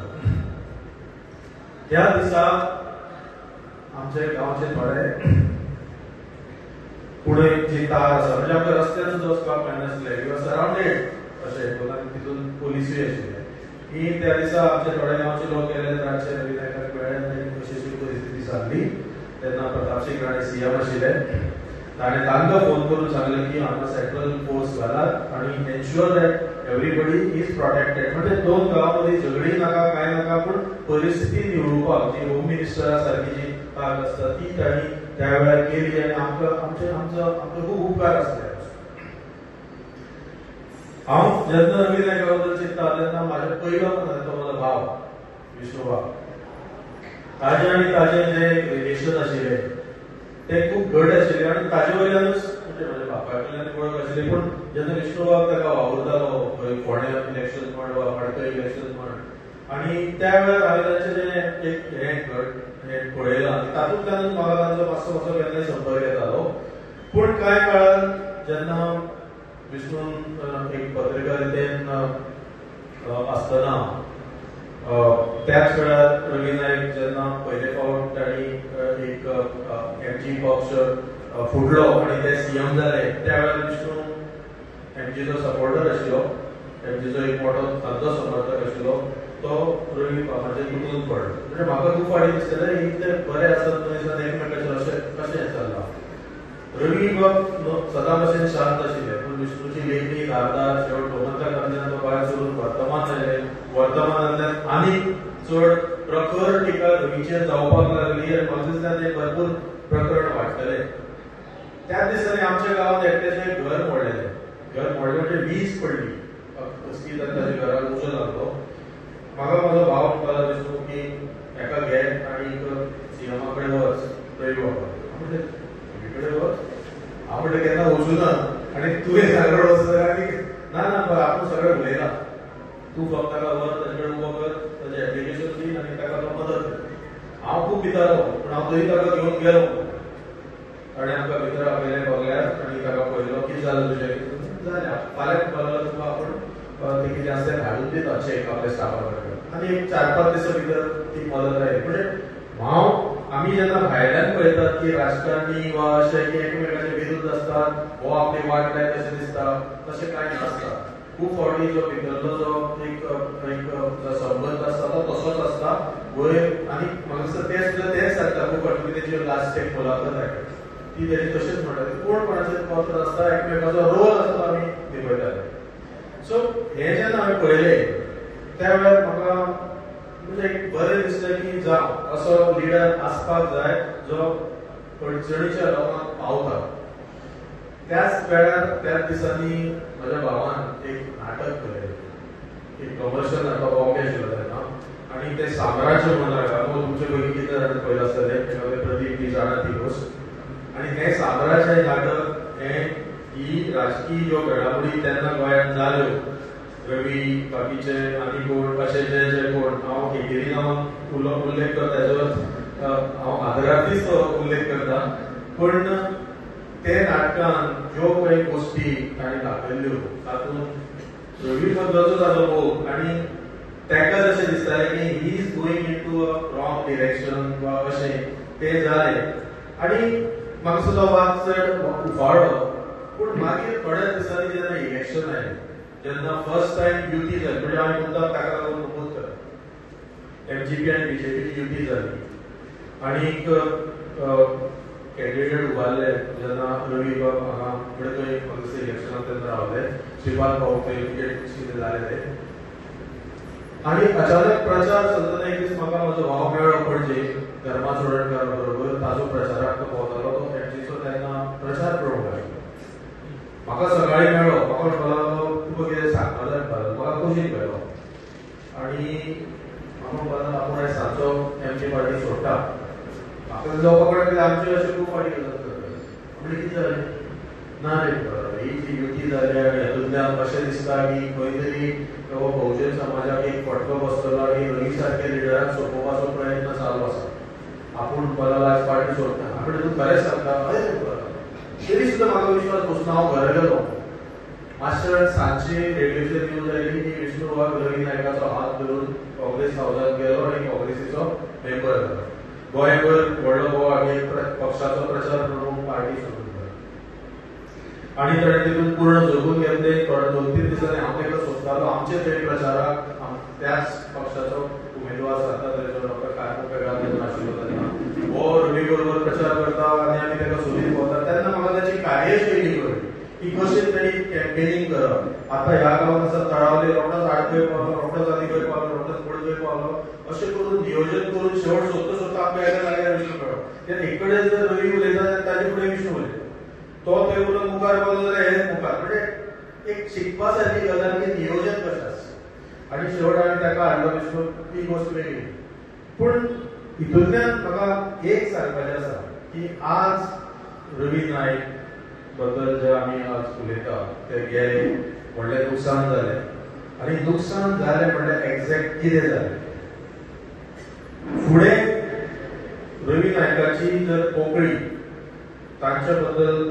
त्या दिसा आमच्या गांवचे थोडे पुढे जी तार आसा म्हणजे आमच्या रस्त्यान सुद्दां वचपाक मेळनासलें. यू आर सरावंडेड अशें तितून पुलिसूय आशिल्ले. की त्या दिसा आमचे थोडे गांवचे लोक गेले रातचे रवी नायकाक मेळ्ळे आनी अशी परिस्थिती जाल्ली. तेन्ना प्रतापसिंग राणे सीएम आशिल्ले. ताणें तांकां फोन करून सांगलें की हांगा सेंट्रल फोर्स घालात आनी ensure that everybody is protected. म्हणजे दोन गांवां मदीं झगडीं नाका कांय नाका पूण परिस्थिती निवळुपाक जी होम मिनिस्टरा सारकी जी ताक आसता ती तांणी त्या वेळार केली आनी आमचो खूब उपकार आसले. हांव जेन्ना रवी नायका बद्दल चिंतता तेन्ना म्हाजो पयलो तो म्हजो भाव विष्णुबाब. ताजें आनी ताजें जें रिलेशन आशिल्लें तें खूब घट आशिल्लें आनी ताजे वयल्यानूच म्हणजे म्हाज्या बापाय कडल्यान वळख आशिल्ली. पूण जेन्ना विष्णुबाब ताका वावुरतालो फोंड्या इलेक्शन म्हण वा मडकय इलेक्शन म्हण आनी त्या वेळार हांवें ताचें जें एक हें घट हें पळयलां तातूंतल्यानूच म्हाका तांचो मातसो केन्नाय संपर्क येतालो. पूण कांय काळान जेन्ना विष्णून एक पत्रकारितेन आसतना त्याच वेळार रवी नायक जेन्ना पयले फावट तांणी एक एमजी पक्ष फुडलो आनी ते सीएम जाले त्या वेळार विष्णू एमजीचो सपोर्टर आशिल्लो. एमजीचो एक मोठो तांचो समर्थक आशिल्लो. तो रवी बाबाचे कुतून पडलो. म्हणजे म्हाका खूब फावटी दिसतालें इतले बरे आसत मनीस आनी एकमेकाचेर अशें कशें चल्लां. रवी बाब सदां भशेन शांत आशिल्ले पूण विष्णूची लेखणी धारदार शेवट गोमंतकांतल्यान तो भायर सरून वर्तमान आयलें. वर्तमानांतल्यान आनीक चड प्रखर टिका रवीचेर जावपाक लागली आनी म्हाका दिसता ते भरपूर प्रकरण वाडटले. त्याच दिसांनी आमच्या गांवांत एकट्याचें घर मोडलेलें. घर मोडलें म्हणजे वीज पडली. कसली ताच्या घराक उजो लागलो. म्हाका म्हाजो भाव म्हणपाक दिसलो की एका घे आनी सीएमा कडेन वच रवी बाबा. हांव म्हणलें रवी कडेन वच? हांव म्हणलें केन्ना वचूं ना आनी तुवें सांगलो वच आनी ना ना आपूण सगळें उलयला. तूं फक्त ताका व्हर ताचे कडेन उबो कर, ताचें एप्लिकेशन दी आनी ताका तो मदत कर. हांव खूब भितालो पूण हांव तरी ताका घेवन गेलो आनी आमकां भितर आपयलें बगल्यार आनी ताका पळयलो कितें जालें तुजें? जालें फाल्यां म्हणपाक तुका आपूण तें कितें आसा तें धाडून दिता चॅक आपल्या स्टाफा कडेन. आनी एक 4-5 दिसां भितर ती मदत जाली. म्हणजे आमी जेन्ना भायल्यान पळयतात की राजकारणी वा अशें की एकामेकाचे विरुद्ध असतात, हो आपली वाट लायत अशें दिसता, तशें कांय नासता. खूब फावटी जो भितरलो जो एक संबंद आसता तो तसोच आसता वयर. आनी म्हाका दिसता तें सुद्दां तेंच सांगता खूब फावटी तेजी लास्ट एक मुलाखत आयकता ती तेजी तशेंच म्हणटा कोण कोणाचें पात्र आसता, एकमेकाचो रोल आसता आमी निभयताले. सो हें जेन्ना हांवें पळयलें त्या वेळार म्हाका म्हणजे एक बरें दिसलें की जावं असो लिडर आसपाक जाय जो अडचणीच्या लोकांक पावता. त्याच वेळार त्याच दिसांनी म्हज्या भावान एक नाटक केलें, एक कमर्शियल नाटक बॉम्बे आशिल्लो तेन्ना आनी तें साम्राज्य म्हणून नाटक. तुमचे पयलीं कितें जाणां पळयलां आसतलें प्रदीप बी जाणा ती गोश्ट. आनी हें साम्राज्य नाटक हें ही राजकीय ज्यो घडामोडी तेन्ना गोंयांत जाल्यो रवी बाकीचे आनी कोण अशे जे जे कोण हांव एकेरी नांवान उल्लेख करता तेजो हांव आदरार्थीच तो उल्लेख करता. पूण ते नाटकान ज्यो काही गोश्टी ताणें दाखयल्ल्यो तातूंत रवी बद्दलचो ताजो मोग आनी ताका जशें दिसतालें की he is going into a wrong direction वा अशें तें जालें. आनी म्हाका सुद्दां वाद चड उफाळ्ळो. पूण मागीर थोड्या दिसांनी जेन्ना इलेक्शन आयलें जेन्ना फर्स्ट टायम युती जाली म्हणजे हांवें मुद्दाम ताका लागून नमूद करता एमजीपी आनी बीजेपीची युती जाली आनीक कॅन्डिडेट उबारले जेन्ना रवी बाब हांगा म्हणजे थंय इलेक्शनाक तेन्ना रावले श्रीपाद भाऊ थंय टिकेट कितें जालें तें. आनी अचानक प्रचार चलतना एक दीस म्हाका म्हजो भाव मेळ्ळो पणजे धर्मा चोडणकार बरोबर. ताजो प्रचाराक तो भोंवतालो. तो एमजीचो तेन्ना प्रचार प्रमुख आशिल्लो. म्हाका सकाळीं मेळ्ळो. म्हाका म्हणपाक लागलो तुका कितें सांगपाक जाय म्हणपाक लागलो. म्हाका कुशीक मेळ्ळो आनी म्हाका म्हणपाक लागलो आपूण आयज सांजचो एमजी पार्टी सोडटा. म्हाका जावपाक लागलें आमचे अशें खूब फावटी करता. म्हणजे कितें जालें ना रे ही जी युती जाली आनी हातूंतल्यान अशें दिसता की खंय तरी बहुजन समाजाक एक फटको बसतलो आनी रवी सारके लिडराक सोंपोवपाचो प्रयत्न चालू आसा. आपूण म्हणपाक आज पार्टी सोडटा. आपूण तूं खरेंच सांगता तरी सुद्दां म्हाका विश्वास बसना. हांव घरा गेलो. मातशे वेळ सांजची रेडिओचेर न्यूज आयली की विष्णू वाघ रवी नायकाचो हात धरून काँग्रेस हावजांत गेलो आनी काँग्रेसीचो मेंबर जालो. गोंयभर व्हडलो बोवाळ एक पक्षाचो प्रचार करून पार्टी सोडून गेलो. आनी ताणें तितून पूर्ण जगून घेतलें. थोडे 2-3 दिसांनी हांव ताका सोदतालो. आमचे थंय प्रचाराक त्याच पक्षाचो उमेदवार जाता तेजो डॉक्टर कार्मुपेगार आशिल्लो तेन्ना हो रवी बरोबर प्रचार करता आनी आमी ताका सोदीत भोंवता. तेन्ना म्हाका ताची कार्यशैली कळ्ळी की कशें ताणी कॅम्पेनींग करप. आतां ह्या गांवांत आसा तळावले रोखडोच आडपय पावलो, रोखडोच आदीपय पावलो, रोखडोच पणजय पावलो. अशें करून नियोजन करून शेवट सोदता आमकां एका जाग्यार विष्णू मेळ्ळो. तेन्ना एक कडेन जर रवी उलयता जाल्यार ताजे फुडें विष्णू उलयता. तो थंय उलोवन मुखार पावलो जाल्यार हेच मुखार. म्हणजे एक शिकपा सारकी गजाल की नियोजन कशें आसता. आनी शेवट हांवें ताका हाडलो विष्णू ती गोश्ट वेगळी. पूण हितूंतल्यान म्हाका एक सांगपाचें आसा की आज रवी नायक बद्दल जे आमी आज उलयता ते गेले व्हडलें नुकसान जालें. आनी नुकसान जालें म्हणल्यार एक्झॅक्ट कितें जालें. फुडें रवी नायकाची जर पोकळी तांच्या बद्दल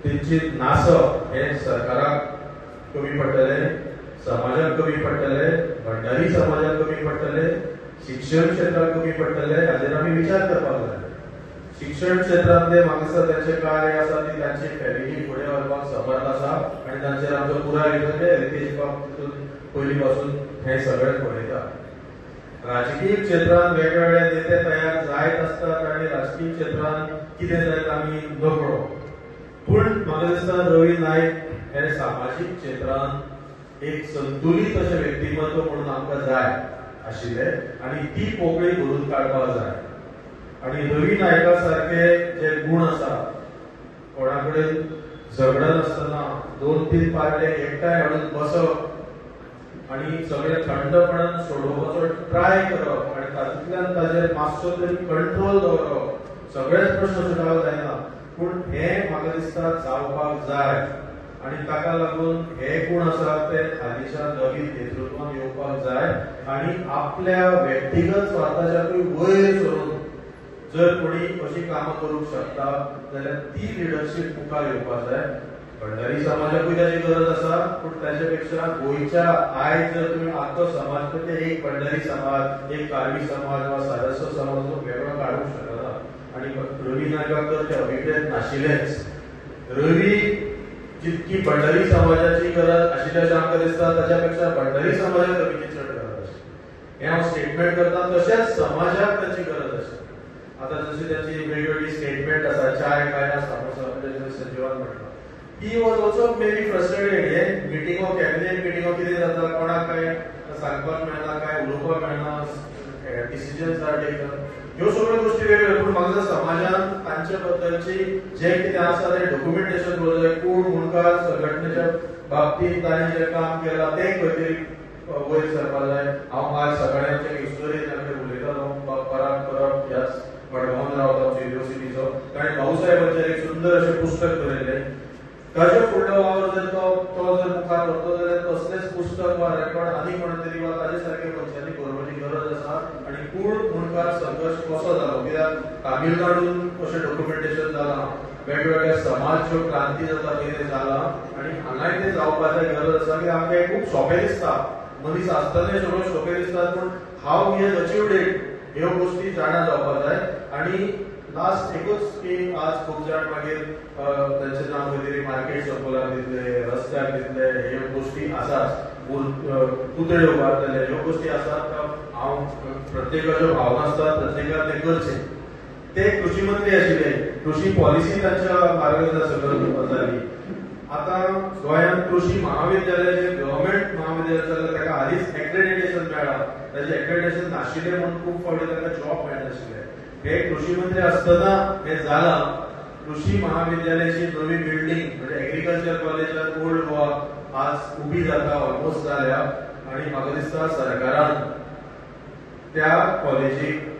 तेंची नासप हें सरकाराक कमी पडटलें, समाजाक कमी पडटलें, भंडारी समाजाक कमी पडटलें, शिक्षण क्षेत्राक कमी पडटलें. हाजेर आमी विचार करपाक जाय. शिक्षण क्षेत्रांतले म्हाका दिसता तांचें कार्य आसा ती तांची फॅमिली फुडें व्हरपाक समर्थ आसा आनी तांचेर आमचो पुराय हेरिटेज तितून पयलीं पासून हें सगळें पळयता. राजकीय क्षेत्रांत वेगवेगळे नेते तयार जायत आसतात आनी राजकीय क्षेत्रांत कितें जायत आमी नकळो. पूण म्हाका दिसता रवी नायक हे सामाजीक क्षेत्रांत एक संतुलीत अशें व्यक्तिमत्व म्हणून आमकां जाय आशिल्ले आणि ती पोकळी भरून काडपाक जाय. आणि रवी नायका सारखे जे गुण आसा, कोणा कडेन झगडत आसतना 2-3 पार्टे एकठांय हाडून बसप आणि सगळे थंडपणान सोडोवपाचो ट्राय करप आणि तातूंतल्यान ताजेर मातसो तरी कंट्रोल दवरप. सगळेच प्रश्न सुटाव जायना, पूण हे म्हाका दिसता जावपाक जाय आणि ताका लागून हे गुण आसा ते हालींच्या नवीन नेतृत्वान येवपाक जाय. आणि आपल्या व्यक्तिगत स्वार्थाच्याकूय वयर सरून जर कोणी अशी कामां करूंक शकता जाल्यार ती लिडरशीप मुखार येवपाक जाय. भंडारी समाजाकूय ताची गरज आसा, पूण ताचे पेक्षा गोंयच्या आयज जर तुमी आख्खो समाज म्हणजे एक भंडारी समाज, एक कार्बी समाज वा सारस्वत समाज वेगळो काडूंक शकना. आणि रवी नायकाक तर ते अभिप्रेत नाशिल्लेच. रवी जितकी भंडारी समाजाची गरज आशिल्ल्याचें आमकां दिसता, ताच्या पेक्षा भंडारी समाजाक रवीची चड गरज आसा. हें हांव स्टेटमेंट करता, तशेंच समाजाक ताची गरज आसा. आता जशी त्याची वेगवेगळी स्टेटमेंट आसा, चाय खाया सामोसा म्हणजे संजीवान म्हटलं, he was also may be frustrated. हे मिटिंगो कॅबिनेट मिटिंगो कितें जाता, कोणाक काय सांगपाक मेळना, काय उलोवपाक मेळना, डिसिजन्स आर टेकन, ह्यो सगळ्यो गोष्टी वेगळ्यो. पूण म्हाका समाजान तांचे बद्दलची जे कितें आसा तें डॉक्युमेंटेशन करूंक जाय. कोण मुणकार संघटनेच्या बाबतींत ताणें जें काम केलां तें खंय तरी वयर सरपाक जाय. हांव आज सकाळी आमच्या हिस्टोरीन तांचे उलयतालो, पराग परब ह्याच मडगांवान रावता युनिव्हर्सिटीचो, ताणें भाऊसाहेबाचेर एक सुंदर अशें पुस्तक बरयलें. ताचे फुडलो वावर जर तो जर मुखार व्हरतो जाल्यार कसलेंच पुस्तक वा रेकॉर्ड आनी कोण तरी वा ताचे सारके मनशांनी करपाची गरज आसा. आनी कूड मुणकार संघर्श कसो जालो, कित्याक तामिळनाडून कशें डॉक्युमेंटेशन जालां, वेगवेगळ्या समाज ज्यो क्रांती जाता कितें जाला, आनी हांगाय तें जावपाची गरज आसा. की आमकां हें खूब सोंपें दिसता, मनीस आसतना सगळ्यो सोंपें दिसतात, पूण how we has achieved it ह्यो गोष्टी जाणा जावपाक जाय. आनी लास्ट एकूच की आज खूब जाण मागीर तांचें नांव खंय तरी मार्केट सर्कलार दितले, रस्त्यार दितले, ह्यो गोष्टी आसात, पुतळे उबारतले, ह्यो गोष्टी आसात. हांव प्रत्येकाच्यो भावना आसतात, प्रत्येकान ते करचे. ते कृषी मंत्री आशिल्ले, कृषी पॉलिसी तांच्या मार्गदर्शनाखाल जाली. आतां गोंयांत कृषी महाविद्यालय जे गव्हर्मेंट महाविद्यालय जाल्यार ताका हालींच एक्रेडिटेशन मेळ्ळां. ताचें एक्रेडिटेशन नाशिल्लें म्हणून खूब फावटी तांकां जॉब मेळनाशिल्ले. हे कृषी मंत्री आसतना हें जालां. कृषी महाविद्यालयाची नवी बिल्डींग म्हणजे एग्रीकल्चर कॉलेजांत ओल्ड गोवा आज उबी जाता, ऑलमोस्ट जाल्या. आनी म्हाका दिसता सरकारान त्या कॉलेजीक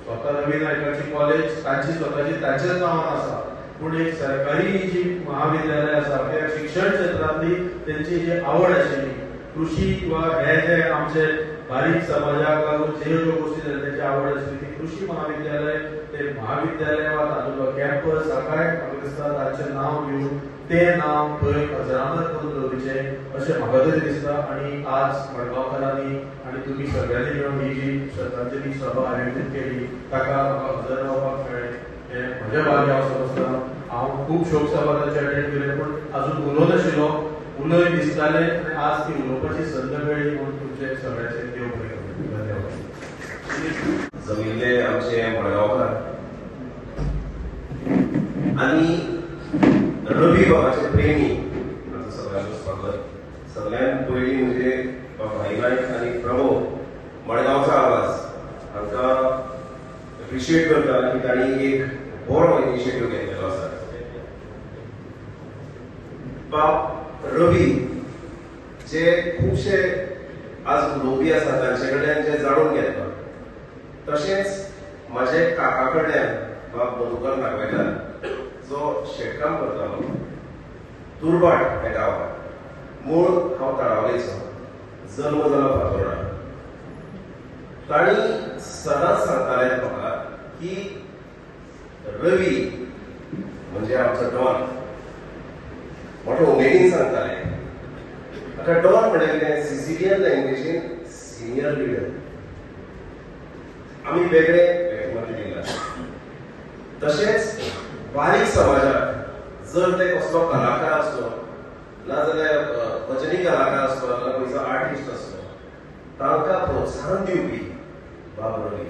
स्वता रवी नायकाची कॉलेज तांची स्वताची तांच्याच नांवान आसा, पूण एक सरकारी जी महाविद्यालय आसा त्या शिक्षण क्षेत्रांतली तेंची जी आवड आशिल्ली, कृषी वा हे जे आमचे बारीक समाजाक लागून जे ज्यो गोष्टी जाल्या तेची आवड आशिल्ली, ती कृषी महाविद्यालय ते महाविद्यालय वा तातूंतलो कॅम्पस सकाळी म्हाका दिसता तांचें नांव घेवन तें नांव थंय अजरामर करून दवरचें अशें म्हाका तरी दिसता. आनी आज मडगांवकारांनी आनी तुमी सगळ्यांनी मेळून ही जी श्रद्धांजली सभा आयोजीत केली ताका म्हाका हजर रावपाक मेळ्ळें हें म्हज्या भागी हांव समजता. हांव खूब शोक सभा तांचे अटेंड केले, पूण आजून उलोव नाशिल्लो, उलय दिसतालें आनी आज ती उलोवपाची संद मेळ्ळी म्हणून तुमचे सगळ्यांचे देव बरें करूं. धन्यवाद. जमिल्ले आमचे मडगांवकार आनी रवी बाबाचे प्रेमी आमचं सगळ्यांचं स्वागत. सगळ्यात पयलीं म्हणजे भाई नायक आनी प्रमोद मडगांवचो आवाज हांकां एप्रिशिएट करता की तांणी एक बरो इनिशिएटीव घेतलेलो आसा. बाब रवी जे खुबशे आज उलोवपी आसा तांचे कडल्यान जे जाणून घेतला, तशेंच म्हाजे काका कडल्यान बाब मधुकर नागवेकर जो शेतकाम करतालो दुर्बाट ह्या गांवांत. मूळ हांव तळावलेचो, जल्म जालो फातोर्डा. तांणी सदांच सांगताले म्हाका की रवी म्हणजे आमचो डॉन. मोठ्या उमेदीन सांगताले. आता डॉन म्हणल्यार सिसिलियन लँग्वेजीन सिनियर लिडर. आमी वेगळे व्यक्तिमत्व दिला. तशेंच बारीक समाजाक जर ते कसलो कलाकार आसलो, नाजाल्यार भजनी कलाकार आसलो, नाजाल्यार खंयचो आर्टिस्ट आसलो, तांकां प्रोत्साहन दिवपी बाब रवी.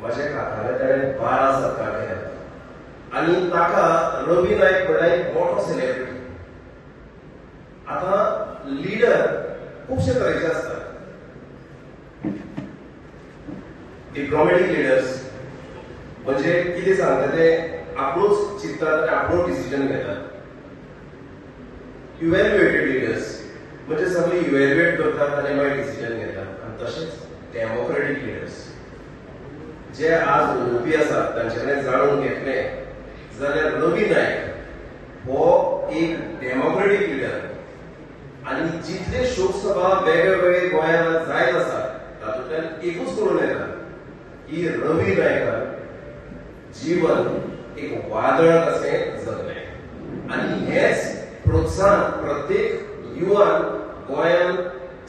म्हज्या काकाले ताणें 12 सत्कार केल्यात आनी ताका रवी नायक म्हणल्यार एक मोठो सेलिब्रिटी. आतां लिडर खुबशे तरेचे आसतात. डिप्लोमॅटिक लिडर्स म्हणजे कितें सांगता ते आपूणच चिंततात आनी आपूण डिसिजन घेतात. इव्हॅल्युएटेड लिडर्स म्हणजे सगळी इव्हॅल्युएट करतात आनी मागीर डिसिजन घेतात. आनी तशेंच डेमोक्रेटीक लिडर्स जे आज उलोवपी आसात तांचे कडेन जाणून घेतलें जाल्यार रवी नायक हो एक डेमोक्रेटीक लिडर आनी जितले शोकसभा वेगवेगळे गोंयांत जायत आसात तातूंतल्यान एकूच करून येता की रवी नायकान जीवन एक वादळ कशें जगलें आनी हेच प्रोत्साहन प्रत्येक युवान गोंयांत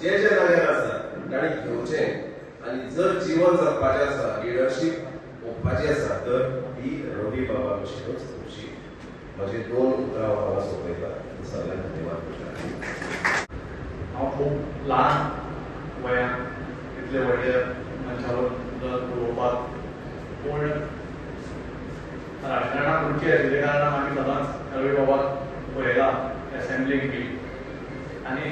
जे जे जाग्यार आसा तांणी घेवचें. आनी जर जीवन जगपाचें आसा लिडरशीप ओंपपाची आसा तर ही रवी बाबा भशेनूच करची. म्हजे 2 उतरां हांगा सोंपयता. सगळ्यांक धन्यवाद. हांव खूब ल्हान वयान इतले व्हडले मनशा बद्दल उलोवपाक पूण राजकारणाक रुची आशिल्ले कारणान आमी सदांच रवी बाबाक पळयला एसेंब्लीक बी. आनी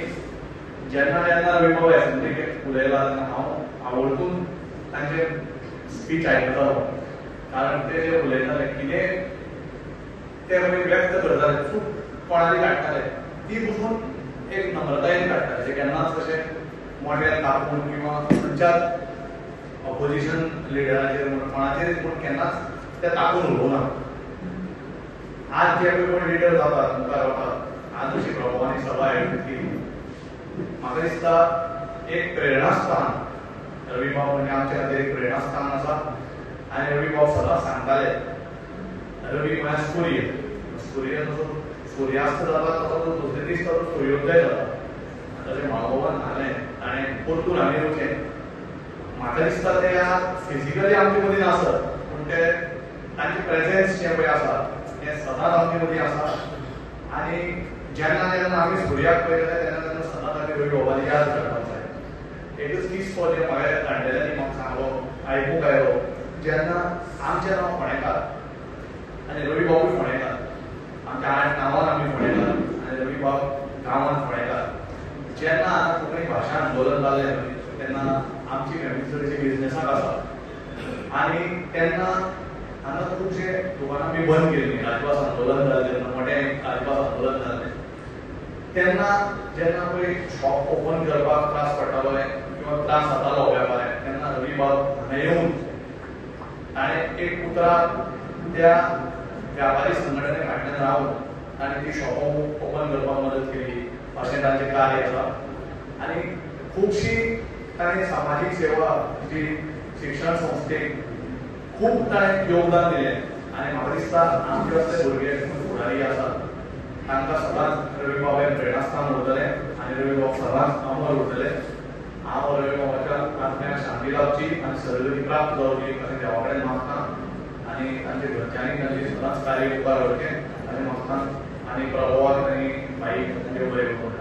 जेन्ना जेन्ना रवी बाबा एसेंब्लीक उलयला तेन्ना हांव आवर्जून तांचे स्पीच आयकतालो. कारण ते जे उलयताले कितें ते व्यक्त करताले खूब कोणाली काडटाले ती बसून एक नम्रतायेन काडटाले. जे केन्नाच अशें मोठ्यान तापून किंवा खंयच्याच ऑपोजिशन लिडराचेर म्हण कोणाचेर पूण केन्नाच ते तापून उलोवना. आज जे पळय कोण लिडर जातात मुखार वतात आज अशी प्रभावानी सभा आयोजीत केली. म्हाका दिसता एक प्रेरणास्थान रवी बाब म्हणजे आमच्या खातीर एक प्रेरणास्थान आसा. आनी रवी बाब सदांच सांगताले रवी म्हळ्यार सूर्य जसो सुर्यास्त जाता तसो दुसरे दीस तो सुर्योदय जाता. तशें म्हाळोबान सांगलें ताणें परतून आमी येवचें. म्हाका दिसता ते आज फिजिकली आमचे मदीं नासत पूण ते तांचे प्रेझेन्स जे पळय आसा तें सदांच आमचे मदीं आसा. आनी जेन्ना जेन्ना आमी सुर्याक पळयता तेन्ना तेन्ना सदांच आमी रवी बाबाची याद करपाक जाय. एकच किस्सो जे म्हाका जाणटेल्यांनी म्हाका सांगलो आयकूंक आयलो. जेन्ना आमचें नांव फोंडेकार आनी रवी बाबूय फोंडेकार आमच्या 8 नांवान आमी फोंडेकार आनी रवी बाब गांवांत फोंडेकार. जेन्ना हांगा कोंकणी भाशा आंदोलन जाल्लें तेन्ना आमची फॅमिली चडशी बिझनेसाक आसा आनी तेन्ना हांगा खुबशे दुकानां बी बंद केल्लीं. राजभास आंदोलन जालें तेन्ना मोठें राजभास आंदोलन जालें तेन्ना जेन्ना पळय शॉप ओपन करपाक त्रास पडटालो किंवा त्रास जातालो वेपाऱ्यांक तेन्ना रवी बाब हांगा येवन ताणें एक उतरां त्या व्यापारी संघटने फाटल्यान रावन ताणें ती शॉपां ओपन करपाक मदत केली अशें तांचें कार्य आसा. आनी खुबशी ताणें सामाजीक सेवा जी शिक्षण संस्थेक खूब ताणें योगदान दिलें. आनी म्हाका दिसता आमचे असले भुरगे फुडारी आसात तांकां सदांच रवी बाब हें प्रेरणास्थान उरतलें आनी रवी बाब सदांच अमर उरतले. हांव रवी बाबाच्या आत्म्याक शांती लाभची आनी सद्गती प्राप्त जावची अशें देवा कडेन मागतां. आनी तांच्या घरच्यांनी तांचें सदांच कार्य मुखार व्हरचें अशें मागतां. आनी प्रभावाक आनी बाईक देव बरें करूं.